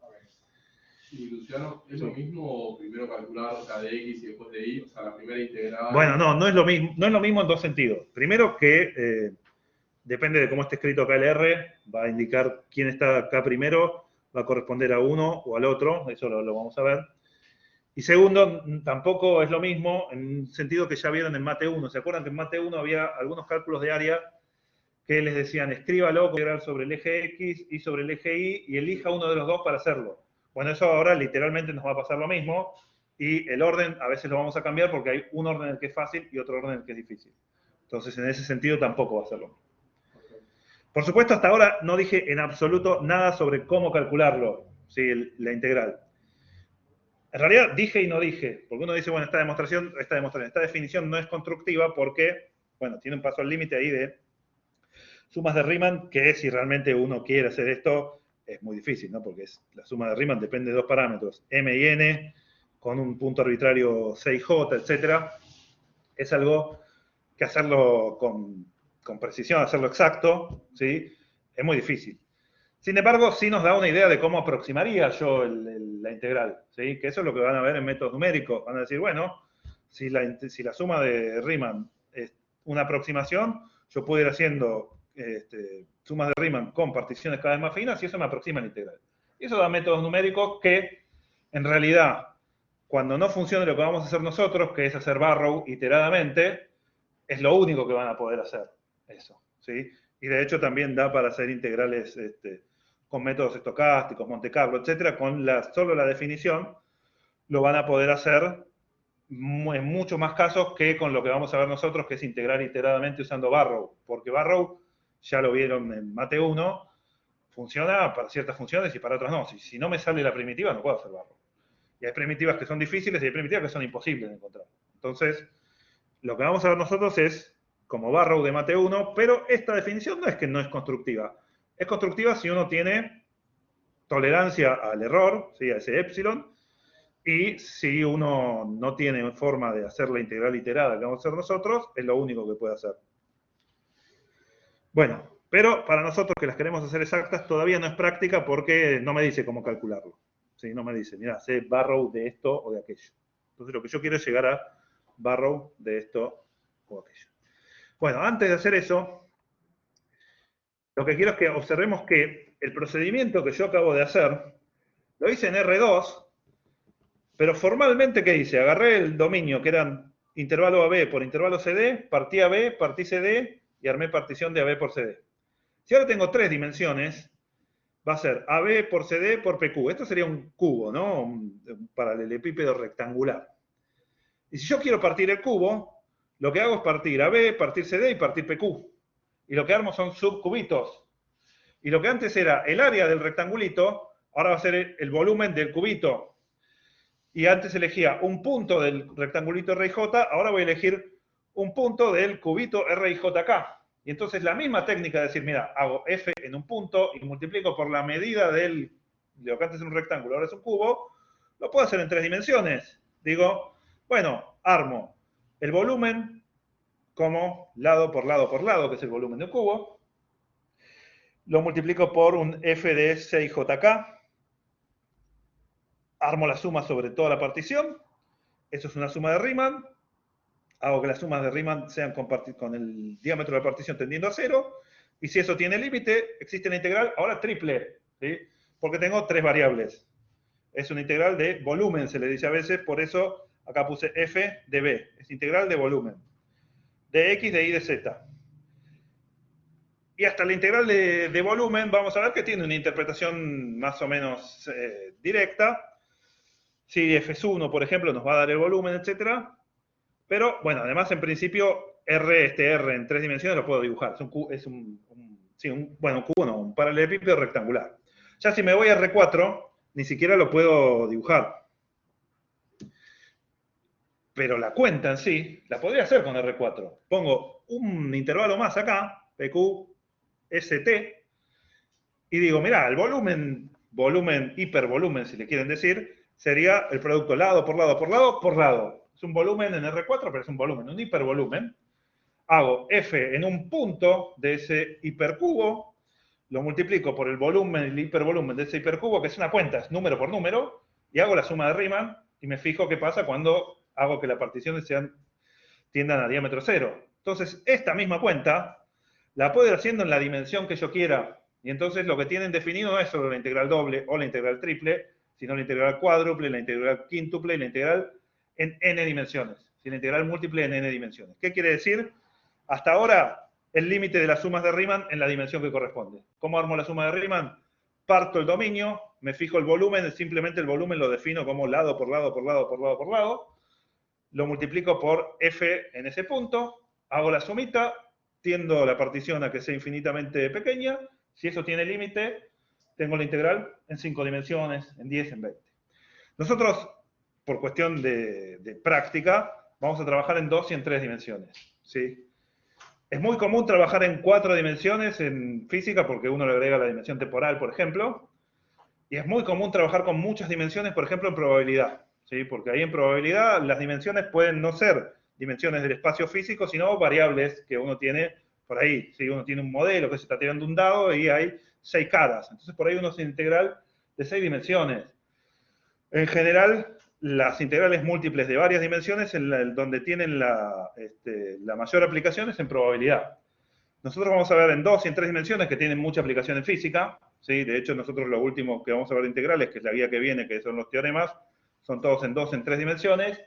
Speaker 6: Y Luciano, ¿es lo mismo primero calcular, o sea, de x y después de y? O sea, la primera integral...
Speaker 1: Bueno, no es lo mismo en dos sentidos. Primero que depende de cómo esté escrito acá el R, va a indicar quién está acá primero, va a corresponder a uno o al otro, eso lo vamos a ver. Y segundo, tampoco es lo mismo en un sentido que ya vieron en Mate 1. ¿Se acuerdan que en Mate 1 había algunos cálculos de área que les decían, escríbalo, integral sobre el eje X y sobre el eje Y, y elija uno de los dos para hacerlo? Bueno, eso ahora literalmente nos va a pasar lo mismo, y el orden a veces lo vamos a cambiar porque hay un orden en el que es fácil y otro orden en el que es difícil. Entonces, en ese sentido tampoco va a ser lo mismo. Por supuesto, hasta ahora no dije en absoluto nada sobre cómo calcularlo, ¿sí? La integral. En realidad dije y no dije, porque uno dice, bueno, esta definición no es constructiva porque, bueno, tiene un paso al límite ahí de sumas de Riemann, que si realmente uno quiere hacer esto, es muy difícil, ¿no? Porque la suma de Riemann depende de dos parámetros, m y n, con un punto arbitrario 6j, etc. Es algo que hacerlo con precisión, hacerlo exacto, ¿sí? Es muy difícil. Sin embargo, sí nos da una idea de cómo aproximaría yo la integral, ¿sí? Que eso es lo que van a ver en métodos numéricos. Van a decir, bueno, si la suma de Riemann es una aproximación, yo puedo ir haciendo sumas de Riemann con particiones cada vez más finas y eso me aproxima a la integral. Y eso da métodos numéricos que, en realidad, cuando no funcione lo que vamos a hacer nosotros, que es hacer Barrow iteradamente, es lo único que van a poder hacer, eso, ¿sí? Y de hecho también da para hacer integrales con métodos estocásticos, Monte Carlo, etcétera, con solo la definición, lo van a poder hacer en muchos más casos que con lo que vamos a ver nosotros, que es integrar iteradamente usando Barrow, porque Barrow, ya lo vieron en Mate 1, funciona para ciertas funciones y para otras no. Si no me sale la primitiva, no puedo hacer Barrow. Y hay primitivas que son difíciles y hay primitivas que son imposibles de encontrar. Entonces, lo que vamos a ver nosotros es como Barrow de Mate 1, pero esta definición no es que no es constructiva. Es constructiva si uno tiene tolerancia al error, ¿sí? A ese épsilon, y si uno no tiene forma de hacer la integral iterada que vamos a hacer nosotros, es lo único que puede hacer. Bueno, pero para nosotros que las queremos hacer exactas, todavía no es práctica porque no me dice cómo calcularlo. ¿Sí? No me dice, mira, sé Barrow de esto o de aquello. Entonces lo que yo quiero es llegar a Barrow de esto o aquello. Bueno, antes de hacer eso, lo que quiero es que observemos que el procedimiento que yo acabo de hacer, lo hice en R2, pero formalmente, ¿qué hice? Agarré el dominio que eran intervalo AB por intervalo CD, partí AB, partí CD y armé partición de AB por CD. Si ahora tengo tres dimensiones, va a ser AB por CD por PQ. Esto sería un cubo, ¿no? Un paralelepípedo rectangular. Y si yo quiero partir el cubo, lo que hago es partir AB, partir CD y partir PQ. Y lo que armo son subcubitos. Y lo que antes era el área del rectangulito, ahora va a ser el volumen del cubito. Y antes elegía un punto del rectangulito RIJ, ahora voy a elegir un punto del cubito RIJK. Y entonces la misma técnica de decir, mira, hago F en un punto y multiplico por la medida de lo que antes era un rectángulo, ahora es un cubo, lo puedo hacer en tres dimensiones. Digo, bueno, armo el volumen como lado por lado por lado, que es el volumen de un cubo. Lo multiplico por un f de 6jk. Armo la suma sobre toda la partición. Eso es una suma de Riemann. Hago que las sumas de Riemann sean con el diámetro de la partición tendiendo a 0. Y si eso tiene límite, existe la integral, ahora triple, ¿sí? Porque tengo tres variables. Es una integral de volumen, se le dice a veces, por eso acá puse f de b. Es integral de volumen. De x, de y, de z. Y hasta la integral de volumen, vamos a ver que tiene una interpretación más o menos directa. Si f es 1, por ejemplo, nos va a dar el volumen, etc. Pero, bueno, además, en principio, este R en 3 dimensiones lo puedo dibujar. Es un cubo no, un paralelepípedo rectangular. Ya si me voy a R4, ni siquiera lo puedo dibujar. Pero la cuenta en sí, la podría hacer con R4. Pongo un intervalo más acá, PQ, ST, y digo, mirá, el volumen, hipervolumen, si le quieren decir, sería el producto lado por lado por lado por lado. Es un volumen en R4, pero es un volumen, un hipervolumen. Hago F en un punto de ese hipercubo, lo multiplico por el volumen, el hipervolumen de ese hipercubo, que es una cuenta, es número por número, y hago la suma de Riemann, y me fijo qué pasa cuando hago que las particiones tiendan a diámetro 0. Entonces, esta misma cuenta la puedo ir haciendo en la dimensión que yo quiera, y entonces lo que tienen definido no es solo la integral doble o la integral triple, sino la integral cuádruple, la integral quíntuple y la integral en n dimensiones, la integral múltiple en n dimensiones. ¿Qué quiere decir? Hasta ahora, el límite de las sumas de Riemann en la dimensión que corresponde. ¿Cómo armo la suma de Riemann? Parto el dominio, me fijo el volumen, simplemente el volumen lo defino como lado por lado por lado por lado por lado, lo multiplico por f en ese punto, hago la sumita, tiendo la partición a que sea infinitamente pequeña, si eso tiene límite, tengo la integral en 5 dimensiones, en 10, en 20. Nosotros, por cuestión de práctica, vamos a trabajar en 2 y en 3 dimensiones, ¿sí? Es muy común trabajar en 4 dimensiones en física porque uno le agrega la dimensión temporal, por ejemplo. Y es muy común trabajar con muchas dimensiones, por ejemplo, en probabilidad, ¿sí? Porque ahí en probabilidad las dimensiones pueden no ser dimensiones del espacio físico, sino variables que uno tiene por ahí. ¿Sí? Uno tiene un modelo que se está tirando un dado y hay 6 caras. Entonces por ahí uno es integral de 6 dimensiones. En general, las integrales múltiples de varias dimensiones, donde tienen la mayor aplicación es en probabilidad. Nosotros vamos a ver en 2 y en 3 dimensiones que tienen mucha aplicación en física, ¿sí? De hecho, nosotros lo último que vamos a ver de integrales, que es la guía que viene, que son los teoremas, son todos en 2 y en 3 dimensiones,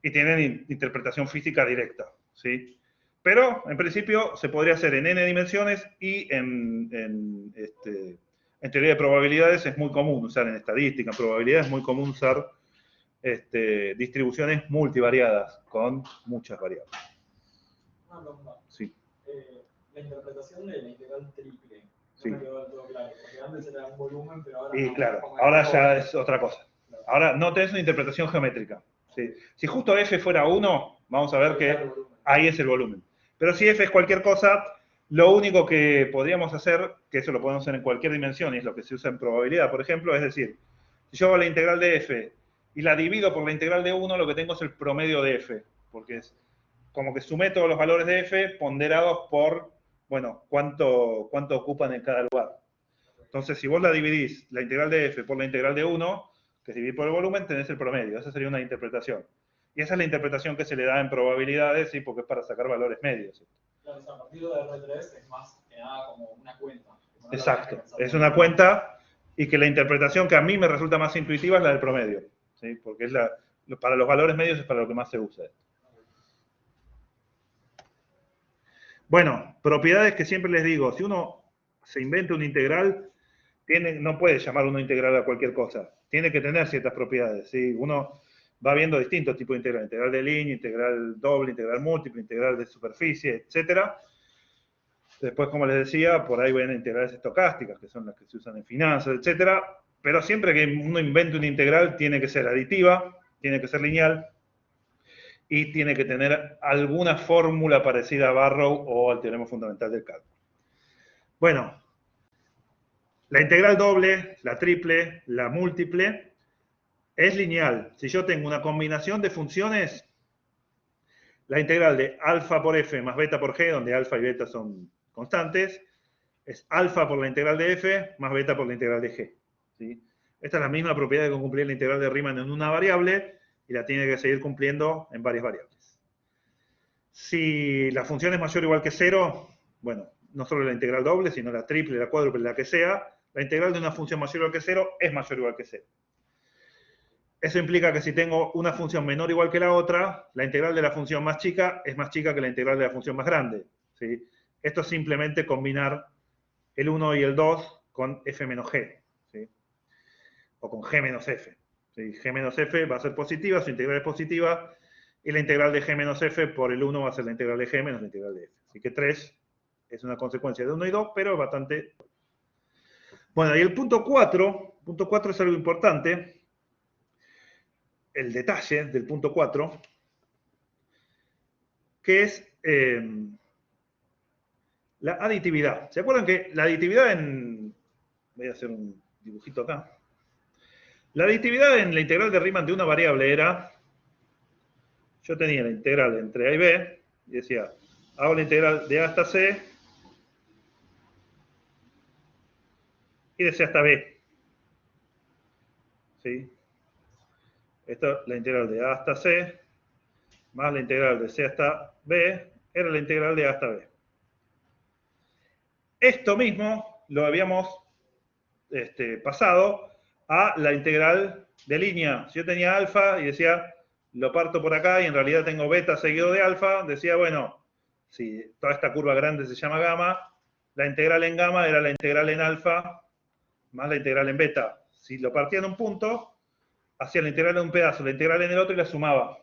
Speaker 1: y tienen interpretación física directa, ¿sí? Pero, en principio, se podría hacer en n dimensiones y en teoría de probabilidades es muy común usar en estadística, en probabilidades es muy común usar distribuciones multivariadas con muchas variables.
Speaker 11: Una pregunta.
Speaker 1: Sí.
Speaker 11: La interpretación de la integral triple
Speaker 1: Sí.
Speaker 11: no me quedó del todo claro, porque antes era un volumen, pero ahora
Speaker 1: Y
Speaker 11: no,
Speaker 1: claro,
Speaker 11: como
Speaker 1: ahora
Speaker 11: el
Speaker 1: ya
Speaker 11: doble.
Speaker 1: es otra cosa.
Speaker 11: Claro.
Speaker 1: Ahora no tenés una interpretación geométrica. ¿Sí? Si justo f fuera 1, vamos a ver que ahí es el volumen. Pero si f es cualquier cosa, lo único que podríamos hacer, que eso lo podemos hacer en cualquier dimensión, y es lo que se usa en probabilidad, por ejemplo, es decir, si yo hago la integral de f y la divido por la integral de 1, lo que tengo es el promedio de f, porque es como que sumé todos los valores de f ponderados por, bueno, cuánto ocupan en cada lugar. Entonces, si vos la dividís, la integral de f por la integral de 1, que es dividir por el volumen, tenés el promedio. Esa sería una interpretación. Y esa es la interpretación que se le da en probabilidades, ¿sí? Porque es para sacar valores medios, ¿sí?
Speaker 11: Claro, o sea, a partir de R3 es más que nada como una cuenta. No
Speaker 1: Exacto.
Speaker 11: la tenés que pensar
Speaker 1: Es
Speaker 11: bien.
Speaker 1: una cuenta y que la interpretación que a mí me resulta más intuitiva es la del promedio, ¿sí? Porque es para los valores medios es para lo que más se usa. Bueno, propiedades que siempre les digo, si uno se inventa una integral, no puede llamar una integral a cualquier cosa. Tiene que tener ciertas propiedades, ¿sí? Uno va viendo distintos tipos de integral. Integral de línea, integral doble, integral múltiple, integral de superficie, etc. Después, como les decía, por ahí vienen integrales estocásticas, que son las que se usan en finanzas, etc. Pero siempre que uno invente una integral, tiene que ser aditiva, tiene que ser lineal, y tiene que tener alguna fórmula parecida a Barrow o al teorema fundamental del cálculo. Bueno, la integral doble, la triple, la múltiple, es lineal. Si yo tengo una combinación de funciones, la integral de alfa por f más beta por g, donde alfa y beta son constantes, es alfa por la integral de f más beta por la integral de g. ¿Sí? Esta es la misma propiedad que cumplir la integral de Riemann en una variable y la tiene que seguir cumpliendo en varias variables. Si la función es mayor o igual que 0, bueno, no solo la integral doble, sino la triple, la cuádruple, la que sea, la integral de una función mayor o igual que 0 es mayor o igual que 0. Eso implica que si tengo una función menor o igual que la otra, la integral de la función más chica es más chica que la integral de la función más grande. ¿Sí? Esto es simplemente combinar el 1 y el 2 con f menos g. ¿Sí? O con g menos f. ¿Sí? G menos f va a ser positiva, su integral es positiva, y la integral de g menos f por el 1 va a ser la integral de g menos la integral de f. Así que 3 es una consecuencia de 1 y 2, pero es bastante... Bueno, y el punto 4 es algo importante. El detalle del punto 4, que es la aditividad. ¿Se acuerdan que la aditividad en... Voy a hacer un dibujito acá. La aditividad en la integral de Riemann de una variable era... Yo tenía la integral entre a y b, y decía, hago la integral de a hasta c, y de c hasta b. ¿Sí? Esta es la integral de a hasta c, más la integral de c hasta b, era la integral de a hasta b. Esto mismo lo habíamos pasado a la integral de línea. Si yo tenía alfa y decía, lo parto por acá y en realidad tengo beta seguido de alfa, decía, bueno, si toda esta curva grande se llama gamma, la integral en gamma era la integral en alfa más la integral en beta. Si lo partía en un punto, hacía la integral en un pedazo, la integral en el otro y la sumaba.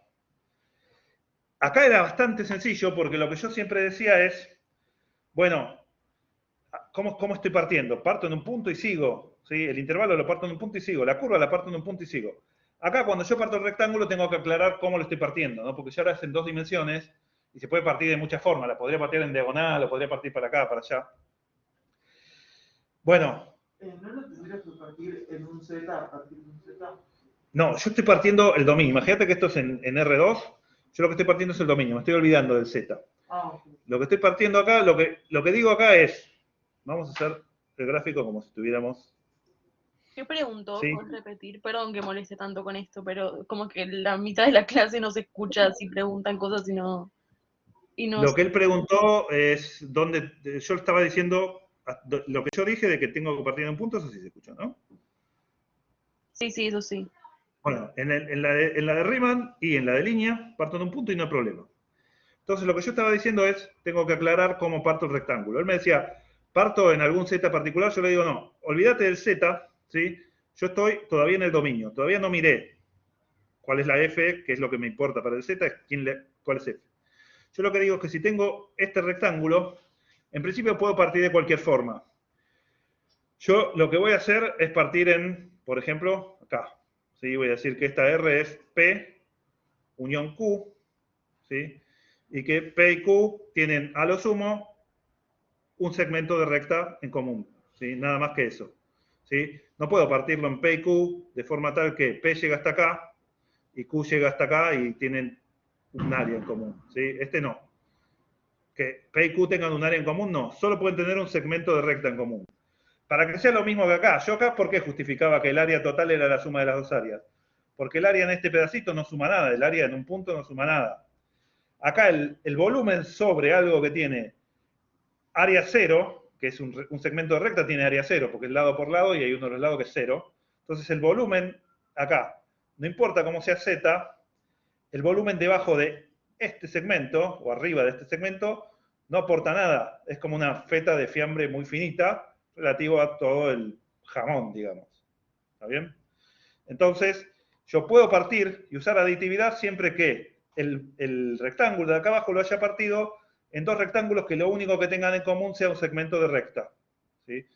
Speaker 1: Acá era bastante sencillo porque lo que yo siempre decía es, bueno, ¿cómo estoy partiendo? Parto en un punto y sigo. ¿Sí? El intervalo lo parto en un punto y sigo. La curva la parto en un punto y sigo. Acá cuando yo parto el rectángulo tengo que aclarar cómo lo estoy partiendo, ¿no? Porque ya ahora es en 2 dimensiones y se puede partir de muchas formas. La podría partir en diagonal, lo podría partir para acá, para allá. Bueno.
Speaker 4: ¿No lo tendrías que partir en un Z, a partir de un Z?
Speaker 1: No, yo estoy partiendo el dominio. Imagínate que esto es en R2. Yo lo que estoy partiendo es el dominio. Me estoy olvidando del Z.
Speaker 4: Okay.
Speaker 1: Lo que estoy partiendo acá, lo que digo acá es, vamos a hacer el gráfico como si estuviéramos...
Speaker 3: Yo pregunto,
Speaker 1: ¿Sí?
Speaker 3: ¿puedes repetir? Perdón que moleste tanto con esto, pero como que la mitad de la clase no se escucha si preguntan cosas y no...
Speaker 1: Lo que él preguntó es dónde... Yo estaba diciendo... Lo que yo dije de que tengo que partir en un punto, eso sí se escucha, ¿no?
Speaker 3: Sí, sí, eso sí.
Speaker 1: Bueno, en la de Riemann y en la de línea, parto en un punto y no hay problema. Entonces, lo que yo estaba diciendo es, tengo que aclarar cómo parto el rectángulo. Él me decía, ¿parto en algún Z particular? Yo le digo, no, olvídate del Z, ¿sí? Yo estoy todavía en el dominio, todavía no miré cuál es la F, que es lo que me importa para el Z, cuál es F. Yo lo que digo es que si tengo este rectángulo, en principio puedo partir de cualquier forma. Yo lo que voy a hacer es partir en, por ejemplo, acá. ¿Sí? Voy a decir que esta R es P unión Q, ¿sí? Y que P y Q tienen a lo sumo un segmento de recta en común, ¿sí? Nada más que eso, ¿sí? No puedo partirlo en P y Q de forma tal que P llega hasta acá y Q llega hasta acá y tienen un área en común, ¿sí? Este no. Que P y Q tengan un área en común, no. Solo pueden tener un segmento de recta en común. Para que sea lo mismo que acá. Yo acá, ¿por qué justificaba que el área total era la suma de las dos áreas? Porque el área en este pedacito no suma nada, el área en un punto no suma nada. Acá el volumen sobre algo que tiene área 0, que es un segmento de recta, tiene área 0, porque es lado por lado y hay uno de los lados que es 0. Entonces el volumen, acá, no importa cómo sea z, el volumen debajo de este segmento, o arriba de este segmento, no aporta nada. Es como una feta de fiambre muy finita, relativo a todo el jamón, digamos. ¿Está bien? Entonces, yo puedo partir y usar aditividad siempre que el rectángulo de acá abajo lo haya partido en dos rectángulos que lo único que tengan en común sea un segmento de recta. ¿Sí?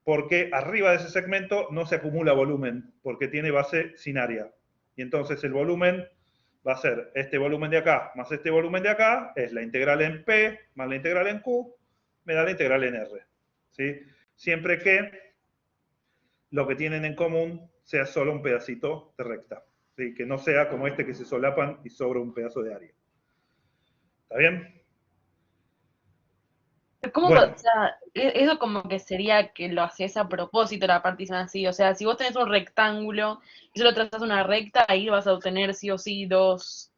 Speaker 1: Porque arriba de ese segmento no se acumula volumen, porque tiene base sin área. Y entonces el volumen va a ser este volumen de acá más este volumen de acá, es la integral en P más la integral en Q, me da la integral en R. ¿Sí? Siempre que lo que tienen en común sea solo un pedacito de recta. ¿Sí? Que no sea como este que se solapan y sobra un pedazo de área. ¿Está bien?
Speaker 3: ¿Cómo,
Speaker 1: Bueno.
Speaker 3: o sea, eso como que sería que lo haces a propósito la partición así? O sea, si vos tenés un rectángulo y solo trazas una recta, ahí vas a obtener sí o sí dos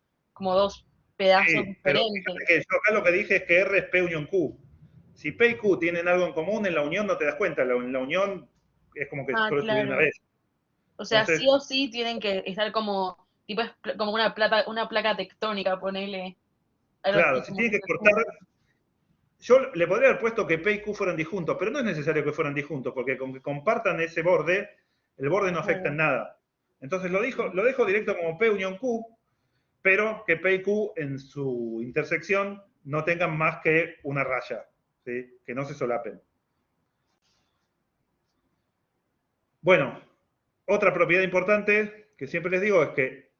Speaker 3: pedazos
Speaker 1: Sí, pero
Speaker 3: diferentes.
Speaker 1: fíjate que yo acá lo que dije es que R es P unión Q. Si P y Q tienen algo en común, en la unión no te das cuenta. En la unión es como que solo estuvieron una
Speaker 3: Claro.
Speaker 1: vez.
Speaker 3: O sea,
Speaker 1: Entonces,
Speaker 3: sí o sí tienen que estar como, tipo, como una placa tectónica, ponele. Algo
Speaker 1: claro,
Speaker 3: así
Speaker 1: si
Speaker 3: como
Speaker 1: tienen
Speaker 3: que
Speaker 1: que
Speaker 3: se
Speaker 1: cortar.
Speaker 3: juntan.
Speaker 1: Yo le podría haber puesto que P y Q fueran disjuntos, pero no es necesario que fueran disjuntos, porque con que compartan ese borde, el borde no afecta en nada. Entonces lo dejo directo como P unión Q, pero que P y Q en su intersección no tengan más que una raya, ¿sí? Que no se solapen. Bueno, otra propiedad importante que siempre les digo es que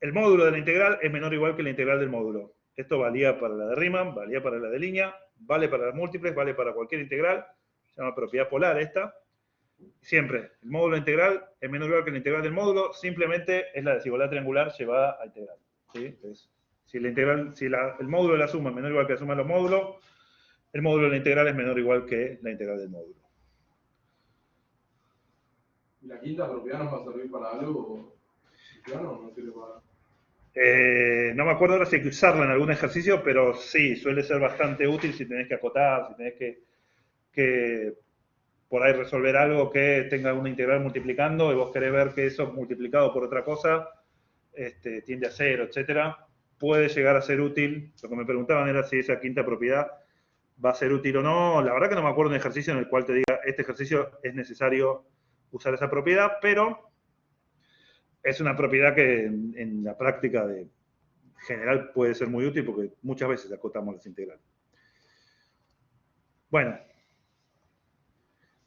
Speaker 1: el módulo de la integral es menor o igual que la integral del módulo. Esto valía para la de Riemann, valía para la de línea, vale para las múltiples, vale para cualquier integral. Se llama propiedad polar esta. Siempre, el módulo integral es menor o igual que la integral del módulo, simplemente es la desigualdad triangular llevada a integral. ¿Sí? Entonces, si el módulo de la suma es menor o igual que la suma de los módulos, el módulo de la integral es menor o igual que la integral del módulo.
Speaker 6: ¿Y la quinta propiedad nos va a servir para algo? ¿No no sirve para...?
Speaker 1: No me acuerdo ahora si hay que usarla en algún ejercicio, pero sí, suele ser bastante útil si tenés que acotar, si tenés que por ahí resolver algo que tenga una integral multiplicando y vos querés ver que eso multiplicado por otra cosa tiende a cero, etcétera. Puede llegar a ser útil. Lo que me preguntaban era si esa quinta propiedad va a ser útil o no. La verdad que no me acuerdo de un ejercicio en el cual te diga este ejercicio es necesario usar esa propiedad, pero es una propiedad que en la práctica general puede ser muy útil porque muchas veces acotamos las integrales. Bueno,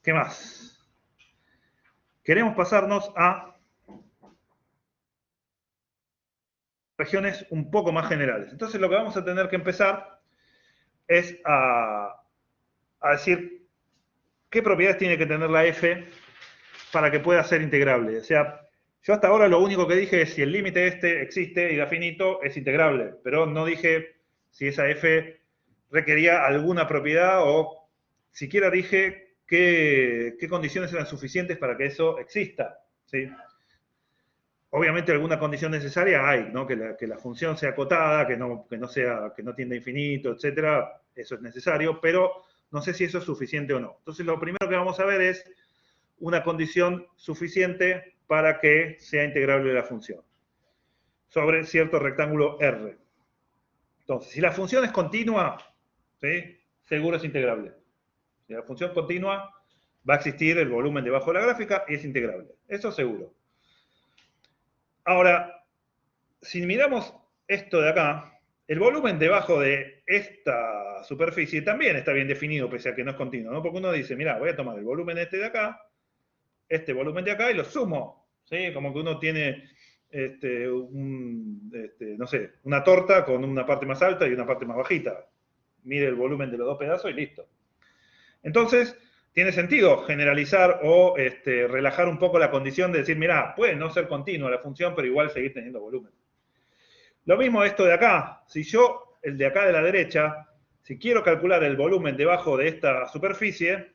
Speaker 1: ¿qué más? Queremos pasarnos a regiones un poco más generales. Entonces lo que vamos a tener que empezar es a decir qué propiedades tiene que tener la f para que pueda ser integrable. O sea, yo hasta ahora lo único que dije es si el límite existe y da finito, es integrable, pero no dije si esa f requería alguna propiedad o siquiera dije qué condiciones eran suficientes para que eso exista. ¿Sí? Obviamente alguna condición necesaria hay, ¿no? Que la función sea acotada, que no tienda a infinito, etcétera, eso es necesario, pero no sé si eso es suficiente o no. Entonces lo primero que vamos a ver es una condición suficiente para que sea integrable la función sobre cierto rectángulo R. Entonces, si la función es continua, ¿sí? Seguro es integrable. Si la función continua, va a existir el volumen debajo de la gráfica y es integrable. Eso seguro. Ahora, si miramos esto de acá, el volumen debajo de esta superficie también está bien definido, pese a que no es continuo, ¿no? Porque uno dice, mira, voy a tomar el volumen de acá, este volumen de acá y lo sumo, ¿sí? Como que uno tiene, no sé, una torta con una parte más alta y una parte más bajita. Mide el volumen de los dos pedazos y listo. Entonces, tiene sentido generalizar o relajar un poco la condición de decir, mira, puede no ser continua la función, pero igual seguir teniendo volumen. Lo mismo esto de acá. Si yo, el de acá de la derecha, si quiero calcular el volumen debajo de esta superficie,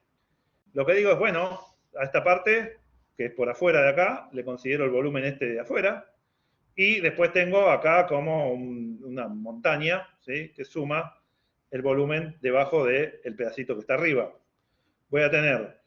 Speaker 1: lo que digo es, bueno, a esta parte, que es por afuera de acá, le considero el volumen de afuera, y después tengo acá como una montaña, ¿sí? Que suma el volumen debajo del pedacito que está arriba. Voy a tener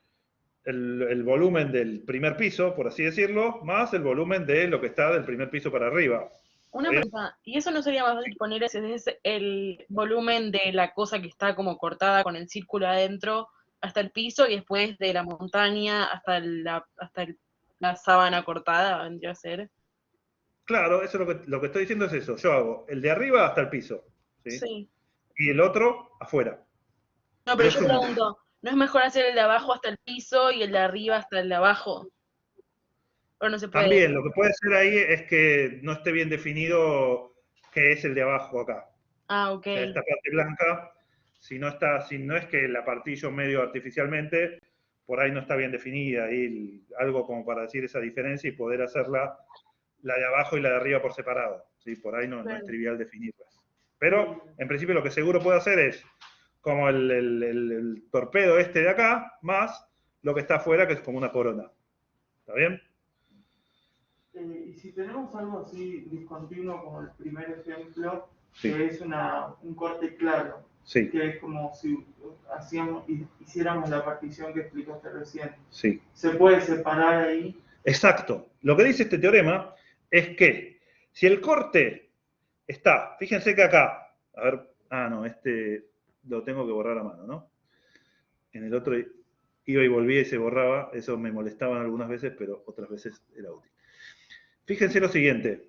Speaker 1: el volumen del primer piso, por así decirlo, más el volumen de lo que está del primer piso para arriba.
Speaker 3: Una pregunta, ¿y eso no sería más fácil poner ese es el volumen de la cosa que está como cortada con el círculo adentro hasta el piso y después de la montaña hasta la sábana cortada, vendría a ser?
Speaker 1: Claro, eso es lo que estoy diciendo es eso. Yo hago el de arriba hasta el piso, ¿sí?
Speaker 3: Sí.
Speaker 1: Y el otro afuera.
Speaker 3: No, pero yo pregunto, ¿no es mejor hacer el de abajo hasta el piso y el de arriba hasta el de abajo? ¿O no se puede?
Speaker 1: También, lo que puede ser ahí es que no esté bien definido qué es el de abajo acá.
Speaker 3: Ah, ok.
Speaker 1: O sea, esta parte blanca, si no es que la partillo medio artificialmente, por ahí no está bien definida. Ahí algo como para decir esa diferencia y poder hacerla la de abajo y la de arriba por separado. ¿Sí? Por ahí no es trivial definirlas. Pero, en principio, lo que seguro puede hacer es, como el torpedo este de acá, más lo que está afuera, que es como una corona. ¿Está bien?
Speaker 4: Y si tenemos algo así discontinuo como el primer ejemplo,
Speaker 1: Sí.
Speaker 4: que es un corte claro,
Speaker 1: Sí.
Speaker 4: que es como si hiciéramos la partición que explicaste recién,
Speaker 1: Sí.
Speaker 4: ¿se puede separar ahí?
Speaker 1: Exacto. Lo que dice este teorema es que si el corte está, fíjense que acá, a ver, no, este lo tengo que borrar a mano, ¿no? En el otro iba y volvía y se borraba, eso me molestaba algunas veces, pero otras veces era útil. Fíjense lo siguiente.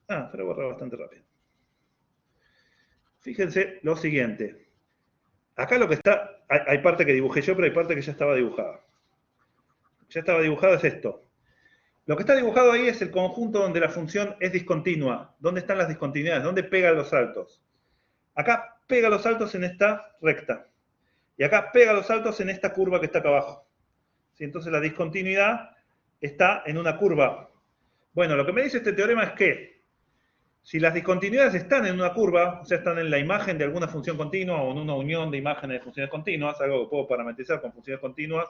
Speaker 1: Se lo borra bastante rápido. Fíjense lo siguiente. Acá lo que está, hay parte que dibujé yo, pero hay parte que ya estaba dibujada. Ya estaba dibujado es esto. Lo que está dibujado ahí es el conjunto donde la función es discontinua. ¿Dónde están las discontinuidades? ¿Dónde pegan los saltos? Acá pega los saltos en esta recta. Y acá pega los saltos en esta curva que está acá abajo. ¿Sí? Entonces la discontinuidad está en una curva. Bueno, lo que me dice este teorema es que si las discontinuidades están en una curva, o sea, están en la imagen de alguna función continua o en una unión de imágenes de funciones continuas, algo que puedo parametrizar con funciones continuas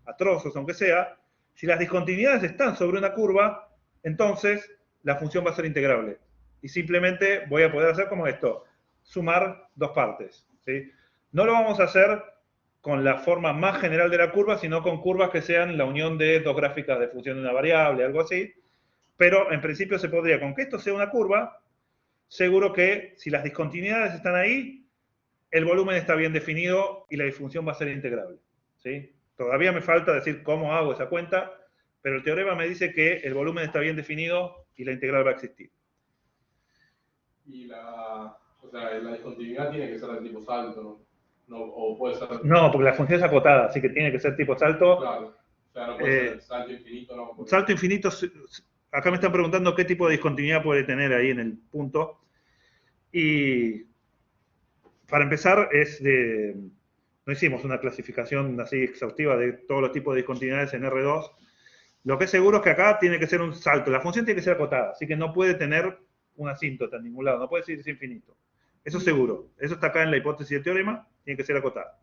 Speaker 1: a trozos, aunque sea, si las discontinuidades están sobre una curva, entonces la función va a ser integrable. Y simplemente voy a poder hacer como esto, sumar dos partes. ¿Sí? No lo vamos a hacer con la forma más general de la curva, sino con curvas que sean la unión de dos gráficas de función de una variable, algo así. Pero en principio se podría, con que esto sea una curva, seguro que si las discontinuidades están ahí, el volumen está bien definido y la disfunción va a ser integrable. ¿Sí? Todavía me falta decir cómo hago esa cuenta, pero el teorema me dice que el volumen está bien definido y la integral va a existir.
Speaker 6: Y la discontinuidad tiene que ser de tipo salto, ¿no? O puede ser...
Speaker 1: No, porque la función es acotada, así que tiene que ser tipo salto.
Speaker 6: Claro, o sea, no puede ser salto infinito, ¿no? Porque...
Speaker 1: Salto infinito, acá me están preguntando qué tipo de discontinuidad puede tener ahí en el punto. Y para empezar, no hicimos una clasificación así exhaustiva de todos los tipos de discontinuidades en R2. Lo que es seguro es que acá tiene que ser un salto. La función tiene que ser acotada, así que no puede tener una asíntota en ningún lado, no puede ser infinito. Eso es seguro. Eso está acá en la hipótesis del teorema, tiene que ser acotada.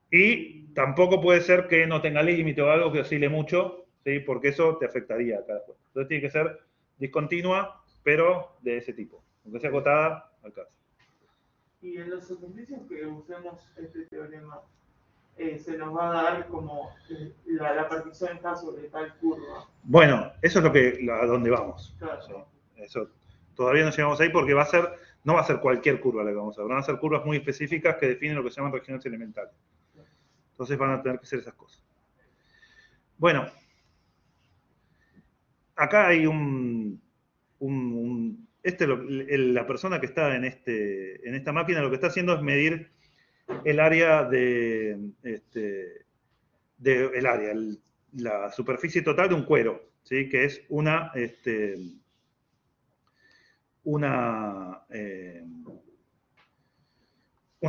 Speaker 1: Y tampoco puede ser que no tenga límite o algo que oscile mucho, ¿sí? Porque eso te afectaría a cada cuenta. Entonces tiene que ser discontinua, pero de ese tipo. Aunque sea acotada, alcanza.
Speaker 4: Y en los ejercicios que usemos este teorema, se nos va a dar como la partición está sobre tal curva.
Speaker 1: Bueno, eso es a donde vamos.
Speaker 4: Claro.
Speaker 1: ¿Sí? Eso, todavía no llegamos ahí porque no va a ser cualquier curva la que vamos a ver. Van a ser curvas muy específicas que definen lo que se llaman regiones elementales. Entonces van a tener que ser esas cosas. Bueno, acá hay la persona que está en esta máquina lo que está haciendo es medir el área la superficie total de un cuero, ¿sí? Que es una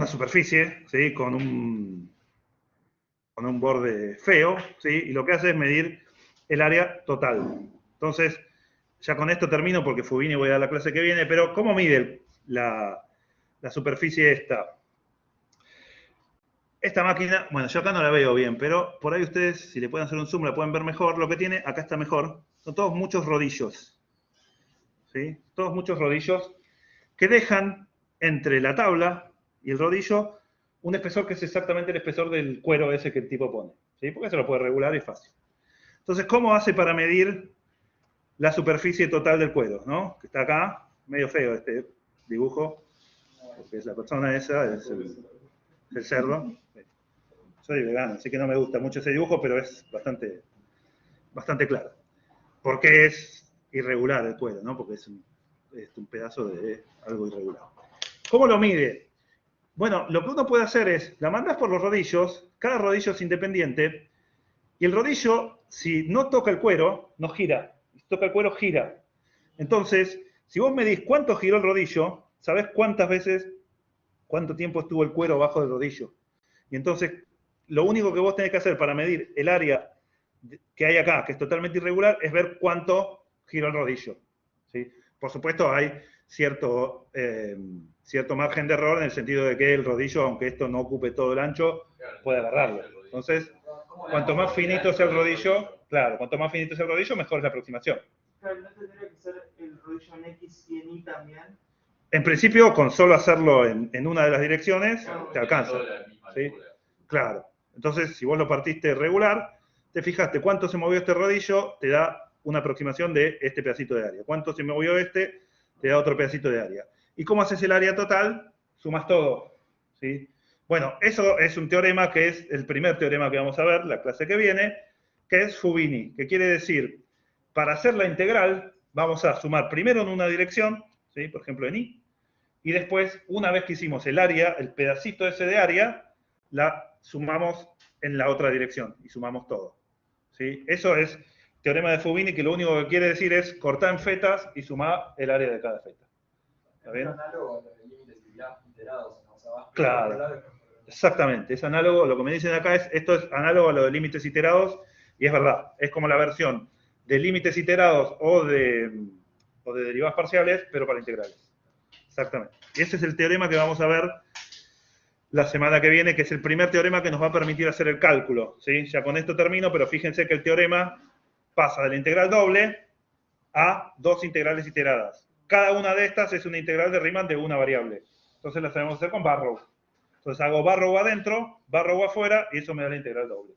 Speaker 1: superficie, ¿sí? Con un borde feo, ¿sí? Y lo que hace es medir el área total. Entonces, ya con esto termino porque Fubini voy a dar la clase que viene, pero ¿cómo mide la superficie esta? Esta máquina, bueno, yo acá no la veo bien, pero por ahí ustedes, si le pueden hacer un zoom, la pueden ver mejor. Lo que tiene, acá está mejor, son todos muchos rodillos. ¿Sí? Todos muchos rodillos que dejan entre la tabla y el rodillo un espesor que es exactamente el espesor del cuero ese que el tipo pone. ¿Sí? Porque se lo puede regular y es fácil. Entonces, ¿cómo hace para medir la superficie total del cuero? ¿No? Que está acá, medio feo este dibujo, porque es la persona esa, es el cerdo. Soy vegano, así que no me gusta mucho ese dibujo, pero es bastante claro. Porque es irregular el cuero, ¿no? Porque es un pedazo de algo irregular. ¿Cómo lo mide? Bueno, lo que uno puede hacer es, la mandas por los rodillos, cada rodillo es independiente, y el rodillo, si no toca el cuero, no gira. Si toca el cuero, gira. Entonces, si vos medís cuánto giró el rodillo, sabés cuánto tiempo estuvo el cuero bajo del rodillo. Y entonces, lo único que vos tenés que hacer para medir el área que hay acá, que es totalmente irregular, es ver cuánto giró el rodillo. ¿Sí? Por supuesto, hay cierto margen de error en el sentido de que el rodillo, aunque esto no ocupe todo el ancho, puede agarrarlo. Entonces, cuanto más finito sea el rodillo, claro, cuanto más finito sea el rodillo, mejor es la aproximación.
Speaker 4: Claro, ¿no tendría que ser el rodillo en X y en Y también?
Speaker 1: En principio, con solo hacerlo en una de las direcciones, te alcanza. ¿Sí? Claro. Entonces, si vos lo partiste regular, te fijaste cuánto se movió este rodillo, te da una aproximación de este pedacito de área. Cuánto se movió este, te da otro pedacito de área. ¿Y cómo haces el área total? Sumas todo. ¿Sí? Bueno, eso es un teorema que es el primer teorema que vamos a ver la clase que viene, que es Fubini, que quiere decir, para hacer la integral, vamos a sumar primero en una dirección, ¿sí? Por ejemplo en Y, y después, una vez que hicimos el área, el pedacito ese de área, la sumamos en la otra dirección y sumamos todo. ¿Sí? Eso es teorema de Fubini, que lo único que quiere decir es cortar en fetas y sumar el área de cada feta. ¿Está bien?
Speaker 11: Es análogo a los límites iterados, ¿no? O sea, vas
Speaker 1: Claro, exactamente. Es análogo, lo que me dicen acá es, esto es análogo a lo de límites iterados, y es verdad, es como la versión de límites iterados o de derivadas parciales, pero para integrales. Exactamente. Y ese es el teorema que vamos a ver la semana que viene, que es el primer teorema que nos va a permitir hacer el cálculo. ¿Sí? Ya con esto termino, pero fíjense que el teorema pasa de la integral doble a dos integrales iteradas. Cada una de estas es una integral de Riemann de una variable. Entonces la sabemos hacer con Barrow. Entonces hago Barrow adentro, Barrow afuera, y eso me da la integral doble.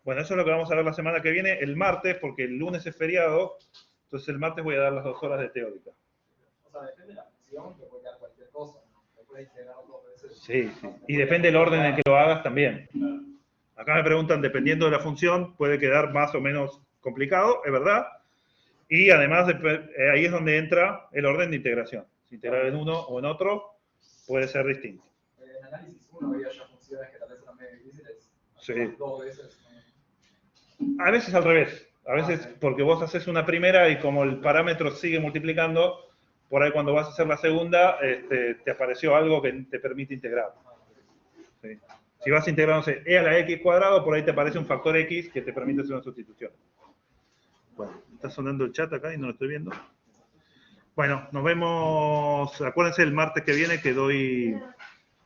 Speaker 1: Bueno, eso es lo que vamos a ver la semana que viene, el martes, porque el lunes es feriado. Entonces el martes voy a dar las 2 horas de teórica.
Speaker 11: O sea, depende de la función, te puede quedar cualquier cosa, ¿no? Te puedes integrar dos veces.
Speaker 1: Sí, sí. Y depende del orden en que lo hagas también. Acá me preguntan, dependiendo de la función, puede quedar más o menos complicado, es verdad. Y además, ahí es donde entra el orden de integración. Si integrar en uno o en otro, puede ser distinto.
Speaker 11: En análisis 1 había ya funciones que tal vez eran medio difíciles.
Speaker 1: Sí.
Speaker 11: Dos veces.
Speaker 1: A veces al revés. A veces porque vos haces una primera y como el parámetro sigue multiplicando, por ahí cuando vas a hacer la segunda, te apareció algo que te permite integrar. ¿Sí? Si vas a integrar, no sé, e a la x cuadrado, por ahí te aparece un factor x que te permite hacer una sustitución. Bueno, está sonando el chat acá y no lo estoy viendo. Bueno, nos vemos, acuérdense el martes que viene que doy